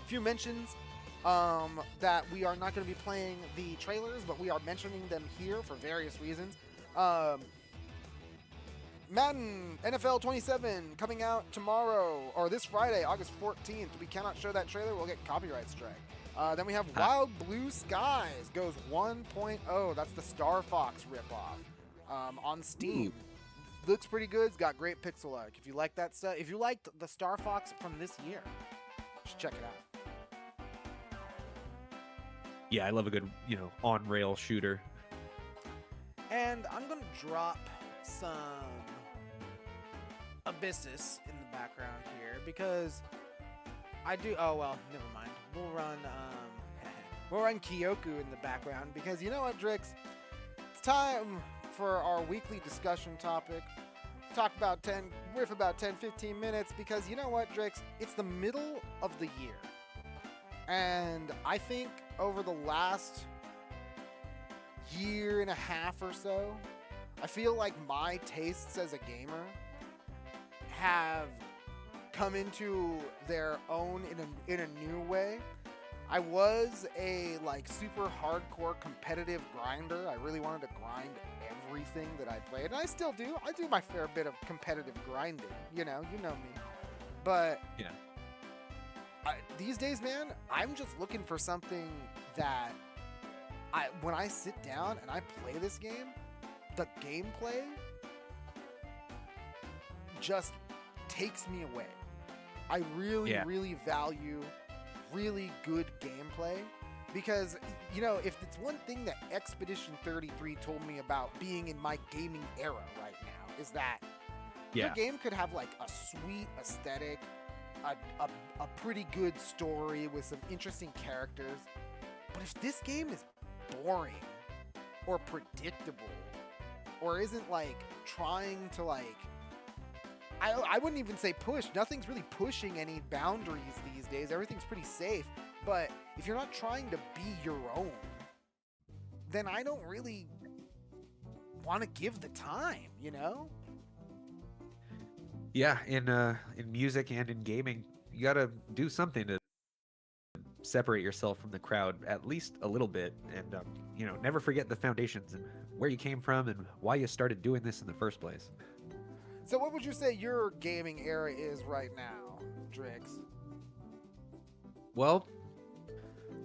S1: Few mentions that we are not going to be playing the trailers, but we are mentioning them here for various reasons. Madden NFL 27 coming out tomorrow, or this Friday, August 14th. We cannot show that trailer. We'll get copyright strike. Then we have Wild Blue Skies goes 1.0. That's the Star Fox ripoff on Steam. Ooh. Looks pretty good. It's got great pixel art. If you like that stuff, if you liked the Star Fox from this year, just check it out.
S2: Yeah, I love a good, on-rail shooter.
S1: And I'm going to drop some Abyssus in the background here because I do... Oh, well, never mind. We'll run Kyoku in the background because you know what, Drix? It's time for our weekly discussion topic. Riff about 10-15 minutes because you know what, Drix? It's the middle of the year. And I think over the last year and a half or so, I feel like my tastes as a gamer have come into their own in a new way. I was a super hardcore competitive grinder. I really wanted to grind everything that I played, and I still do. I do my fair bit of competitive grinding. You know me. But
S2: yeah,
S1: these days, man, I'm just looking for something that when I sit down and I play this game, the gameplay just takes me away. I really value really good gameplay because, if it's one thing that Expedition 33 told me about being in my gaming era right now is that your game could have a sweet aesthetic, a pretty good story with some interesting characters, but if this game is boring or predictable or isn't trying to I wouldn't even say push. Nothing's really pushing any boundaries these days. Everything's pretty safe. But if you're not trying to be your own, then I don't really want to give the time,
S2: Yeah, in music and in gaming, you gotta do something to separate yourself from the crowd at least a little bit, and never forget the foundations and where you came from and why you started doing this in the first place.
S1: So what would you say your gaming era is right now, Drix?
S2: Well,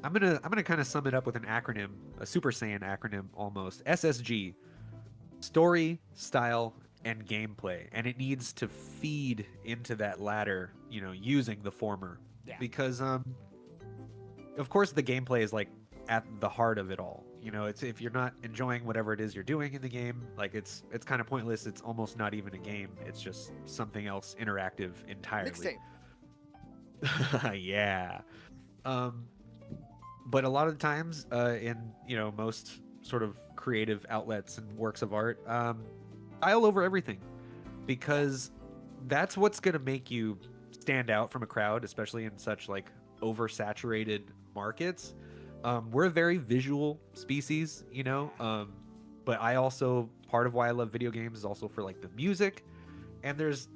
S2: I'm gonna kind of sum it up with an acronym, a Super Saiyan acronym almost. SSG, story, style, and gameplay, and it needs to feed into that latter, using the former.
S1: Yeah.
S2: Because of course the gameplay is at the heart of it all. It's if you're not enjoying whatever it is you're doing in the game, it's kind of pointless. It's almost not even a game. It's just something else interactive entirely.
S1: Mixtape.
S2: Yeah. But a lot of the times, in most sort of creative outlets and works of art, style over everything, because that's what's gonna make you stand out from a crowd, especially in such oversaturated markets. We're a very visual species, but I also, part of why I love video games is also for the music, and there's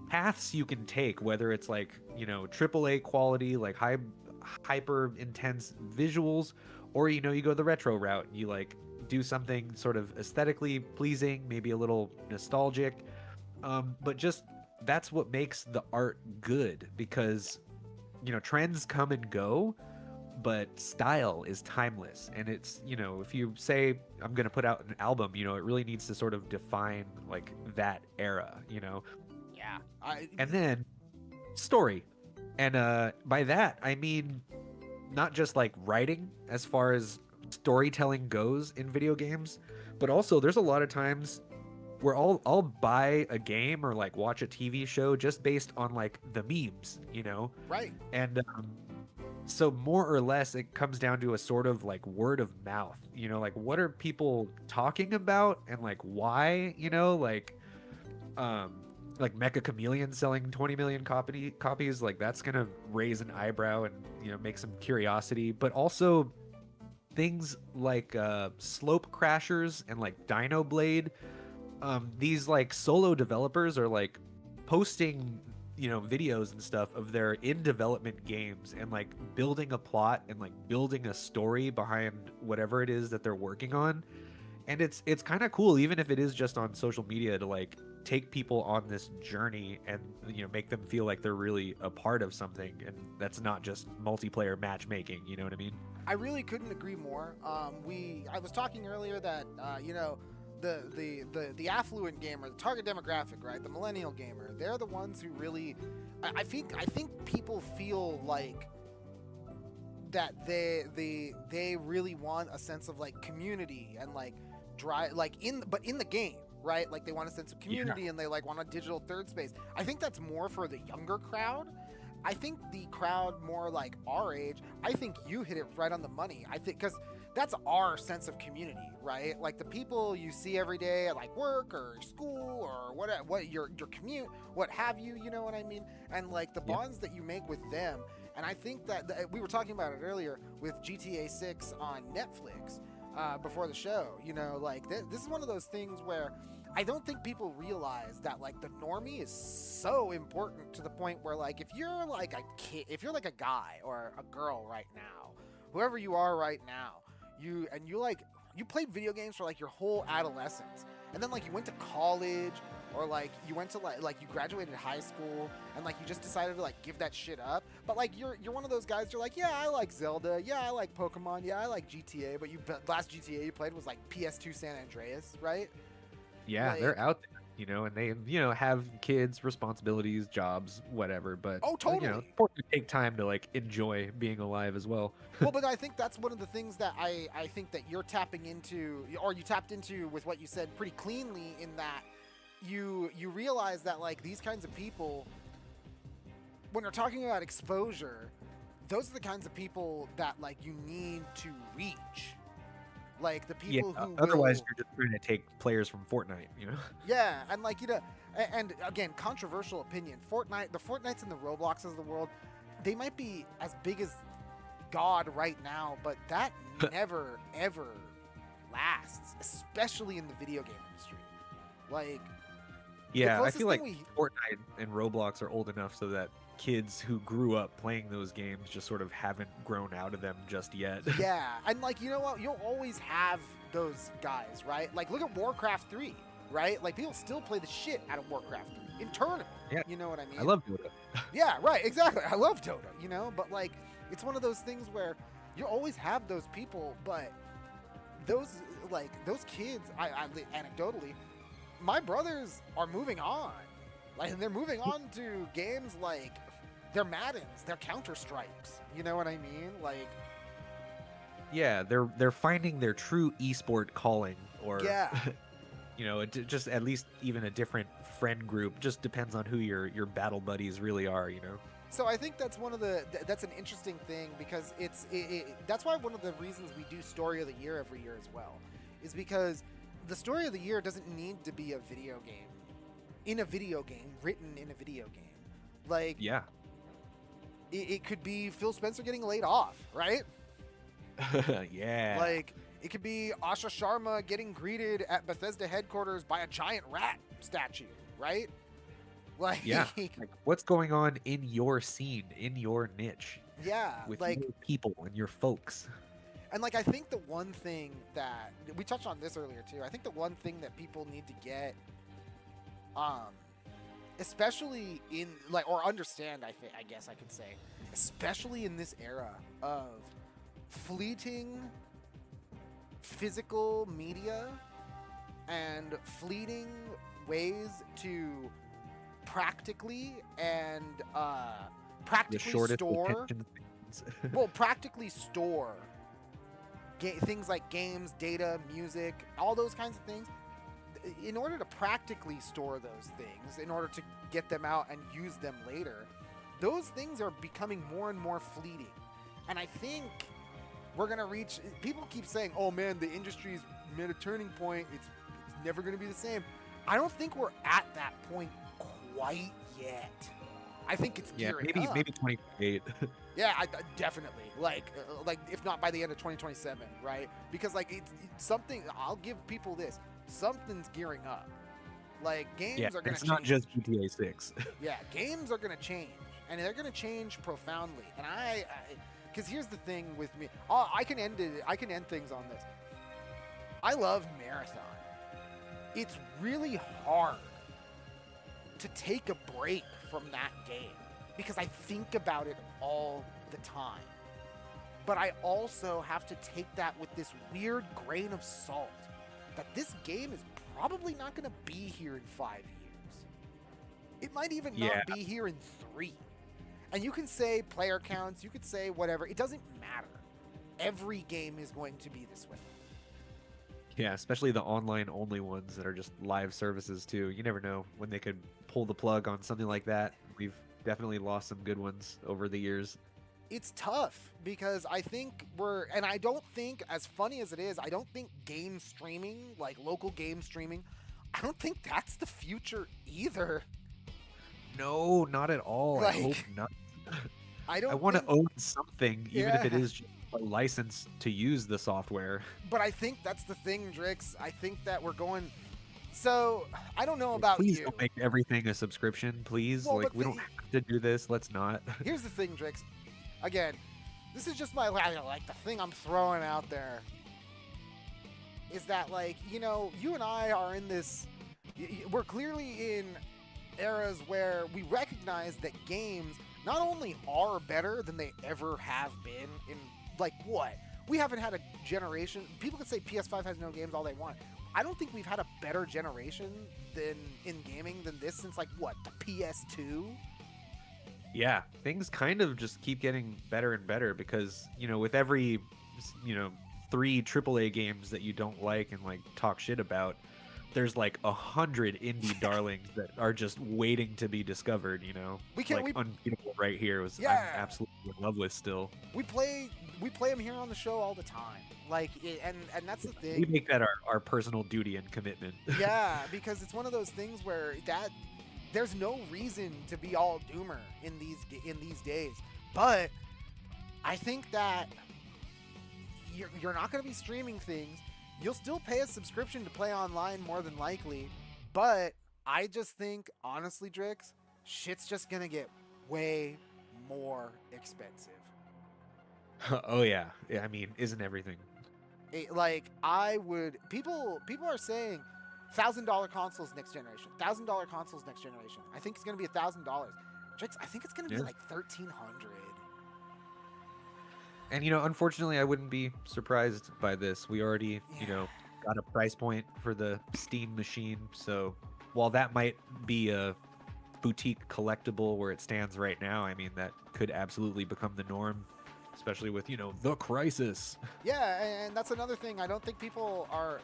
S2: paths you can take, whether it's AAA quality, hyper intense visuals, or you go the retro route and you do something sort of aesthetically pleasing, maybe a little nostalgic, but just that's what makes the art good, because trends come and go, but style is timeless. And it's, if you say I'm going to put out an album, it really needs to sort of define like that era.
S1: Yeah.
S2: And then story. And by that I mean not just like writing as far as storytelling goes in video games, but also there's a lot of times where I'll buy a game or like watch a TV show just based on like the memes,
S1: Right.
S2: And so more or less it comes down to a sort of like word of mouth, like what are people talking about and like why, like Mecha Chameleon selling 20 million copies, like that's gonna raise an eyebrow and make some curiosity. But also things like Slope Crashers and like Dino Blade, these like solo developers are like posting videos and stuff of their in development games and like building a plot and like building a story behind whatever it is that they're working on. And it's kind of cool, even if it is just on social media, to like take people on this journey and make them feel like they're really a part of something, and that's not just multiplayer matchmaking. You know what I mean?
S1: I really couldn't agree more. I was talking earlier that the affluent gamer, the target demographic, right, the millennial gamer, they're the ones who really, I think people feel like that they really want a sense of like community and like drive, like in the game, right? Like they want a sense of community, and they like want a digital third space. I think that's more for the younger crowd. I think the crowd more like our age, I think you hit it right on the money. I think because that's our sense of community, right? Like the people you see every day at like work or school or what your commute, what have you, you know what I mean? And like the bonds that you make with them. And I think that we were talking about it earlier with GTA 6 on Netflix before the show. Like this is one of those things where I don't think people realize that like the normie is so important, to the point where like if you're like a kid, if you're like a guy or a girl right now, whoever you are right now, you played video games for like your whole adolescence, and then like you went to college, or like you went to like you graduated high school, and like you just decided to like give that shit up. But like you're one of those guys, you're like, yeah, I like Zelda, yeah, I like Pokemon, yeah, I like GTA, but last GTA you played was like PS2 San Andreas, right?
S2: Yeah,
S1: Like,
S2: they're out there, and they, have kids, responsibilities, jobs, whatever. But
S1: oh, totally.
S2: It's important to take time to like enjoy being alive as well.
S1: Well, but I think that's one of the things that I think that you're tapping into, or you tapped into with what you said pretty cleanly, in that you realize that like these kinds of people, when you're talking about exposure, those are the kinds of people that like you need to reach. Like the people who
S2: otherwise you're just trying to take players from Fortnite,
S1: Yeah, and like and again, controversial opinion. The Fortnites and the Robloxes of the world, they might be as big as God right now, but that never ever lasts, especially in the video game industry. Like,
S2: yeah, I feel like Fortnite and Roblox are old enough so that kids who grew up playing those games just sort of haven't grown out of them just yet.
S1: Yeah, and like, you know what? You'll always have those guys, right? Like, look at Warcraft 3, right? Like, people still play the shit out of Warcraft 3 in tournament.
S2: Yeah.
S1: You know what I mean?
S2: I love Dota.
S1: Yeah, right, exactly. I love Dota, but like, it's one of those things where you always have those people, but those kids, I anecdotally, my brothers are moving on. Like, they're moving on to games like their Maddens, their Counter-Strikes. You know what I mean? Like,
S2: yeah, they're finding their true esport calling, or
S1: yeah.
S2: Just at least even a different friend group. Just depends on who your battle buddies really are.
S1: So I think that's that's an interesting thing, because that's why one of the reasons we do Story of the Year every year as well, is because the Story of the Year doesn't need to be a video game. In a video game, written in a video game. Like,
S2: yeah,
S1: it could be Phil Spencer getting laid off, right?
S2: Yeah.
S1: Like, it could be Asha Sharma getting greeted at Bethesda headquarters by a giant rat statue, right? Like,
S2: yeah. Like, what's going on in your scene, in your niche?
S1: Yeah,
S2: with
S1: like,
S2: your people and your folks.
S1: And like, I think the one thing that we touched on this earlier too. I think the one thing that people need to get especially in like, or understand, I guess I could say, especially in this era of fleeting physical media and fleeting ways to practically and
S2: The
S1: practically
S2: shortest
S1: store
S2: attention spans.
S1: well practically store things like games, data, music, all those kinds of things. In order to practically store those things, in order to get them out and use them later, those things are becoming more and more fleeting. And I think we're going to reach, people keep saying, oh man, the industry's made a turning point. It's never going to be the same. I don't think we're at that point quite yet. I think it's gearing up.
S2: Maybe 28.
S1: Yeah, definitely. Like if not by the end of 2027, right? Because like it's something. I'll give people this. Something's gearing up. Like games are going to change.
S2: It's not just GTA 6.
S1: Yeah, games are going to change, and they're going to change profoundly. And because here's the thing with me. I can end things on this. I love Marathon. It's really hard to take a break from that game because I think about it all the time. But I also have to take that with this weird grain of salt that this game is probably not going to be here in 5 years. It might even not be here in 3. And you can say player counts, you could say whatever. It doesn't matter. Every game is going to be this way.
S2: Yeah, especially the online-only ones that are just live services, too. You never know when they could pull the plug on something like that. We've definitely lost some good ones over the years.
S1: It's tough because I think and I don't think, as funny as it is, I don't think game streaming, like local game streaming, I don't think that's the future either.
S2: No, not at all. I hope not. I want to own something, even if it is just a license to use the software.
S1: But I think that's the thing, Drix. I think that we're going... So, I don't know about
S2: Please
S1: you.
S2: don't make everything a subscription, please.
S1: Well,
S2: we don't have to do this. Let's not.
S1: Here's the thing, Drix. Again, this is just my, like, the thing I'm throwing out there. Is that, like, you know, you and I are in this... We're clearly in eras where we recognize that games not only are better than they ever have been in, like, what? We haven't had a generation... People can say PS5 has no games all they want. I don't think we've had a better generation in gaming than this since, like, what, the PS2?
S2: Yeah, things kind of just keep getting better and better because, you know, with every, 3 AAA games that you don't like and, like, talk shit about, there's, like, 100 indie darlings that are just waiting to be discovered, you know? Unbeatable right here I'm absolutely in love with still.
S1: We play them here on the show all the time. Like, and that's the thing.
S2: We make that our personal duty and commitment.
S1: Yeah, because it's one of those things where there's no reason to be all doomer in these days. But I think that you're not going to be streaming things. You'll still pay a subscription to play online more than likely. But I just think, honestly, Drix, shit's just going to get way more expensive.
S2: Oh, yeah. I mean, isn't everything?
S1: People are saying $1,000 consoles next generation. $1,000 consoles next generation. I think it's going to be $1,000. Drix, I think it's going to be like $1,300.
S2: And, unfortunately, I wouldn't be surprised by this. We already, got a price point for the Steam machine. So while that might be a boutique collectible where it stands right now, I mean, that could absolutely become the norm, especially with, the crisis.
S1: Yeah, and that's another thing. I don't think people are,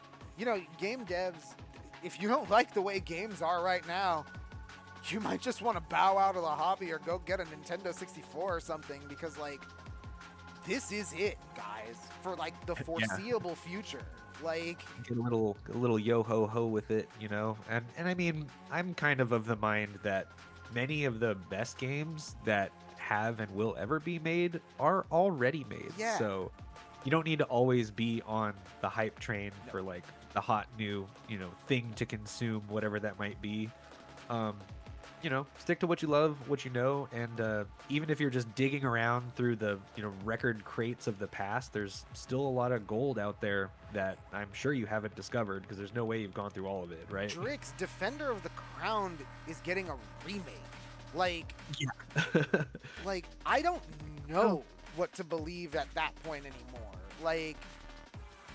S1: game devs, if you don't like the way games are right now, you might just want to bow out of the hobby or go get a Nintendo 64 or something because, like, this is it, guys, for, like, the foreseeable future. Like,
S2: get a little yo-ho-ho with it, And I mean, I'm kind of the mind that many of the best games that have and will ever be made are already made.
S1: Yeah.
S2: So you don't need to always be on the hype train for, like, the hot new, thing to consume, whatever that might be. stick to what you love, what you know, and even if you're just digging around through the record crates of the past, there's still a lot of gold out there that I'm sure you haven't discovered because there's no way you've gone through all of it, right?
S1: Drix, Defender of the Crown is getting a remake. Like,
S2: Yeah.
S1: like I don't know what to believe at that point anymore. Like,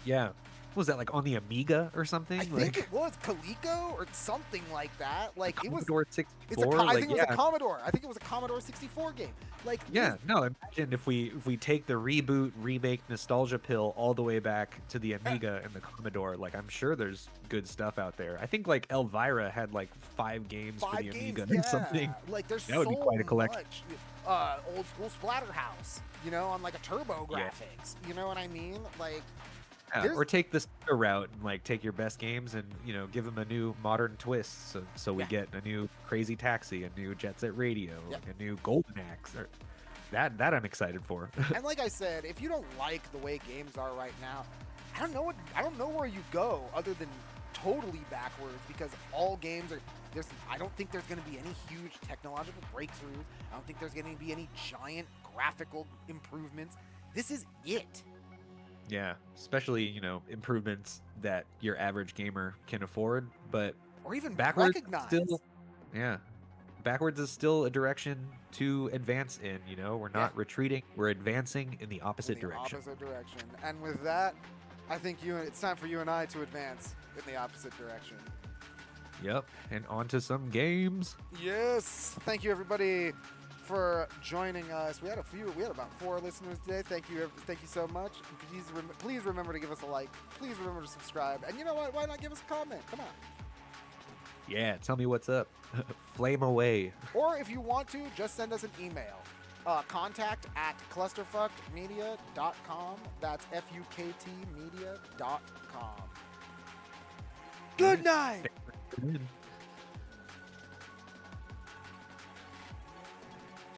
S2: Yeah. What was that, like on the Amiga or something?
S1: I think it was Coleco or something like that. Like it was.
S2: Commodore 64.
S1: I think it was a Commodore. I think it was a Commodore 64 game. Like
S2: Yeah, no, imagine if we take the reboot, remake, nostalgia pill all the way back to the Amiga and the Commodore, like I'm sure there's good stuff out there. I think like Elvira had like 5 games for the Amiga or something.
S1: Like there's
S2: That would be quite a collection.
S1: Much. Old school Splatterhouse, on like a turbo graphics. You know what I mean? Like
S2: yeah, or take the Sega route and like take your best games and give them a new modern twist. So we get a new Crazy Taxi, a new Jet Set Radio, like a new Golden Axe. Or that I'm excited for.
S1: And like I said, if you don't like the way games are right now, I don't know where you go other than totally backwards because all games are. I don't think there's going to be any huge technological breakthroughs. I don't think there's going to be any giant graphical improvements. This is it.
S2: Yeah, especially, improvements that your average gamer can afford, but
S1: or even
S2: backwards
S1: recognize.
S2: Backwards is still a direction to advance in, We're not retreating, we're advancing in the opposite direction.
S1: And with that, I think it's time for you and I to advance in the opposite direction.
S2: Yep, and on to some games.
S1: Yes. Thank you everybody for joining us. We had about 4 listeners today. Thank you so much. Please remember to give us a like. Please remember to subscribe. And you know what? Why not give us a comment? Come on.
S2: Yeah, tell me what's up. Flame away.
S1: Or if you want to, just send us an email. Contact at clusterfuckedmedia.com. That's FUKTmedia.com. Good night.
S2: Good.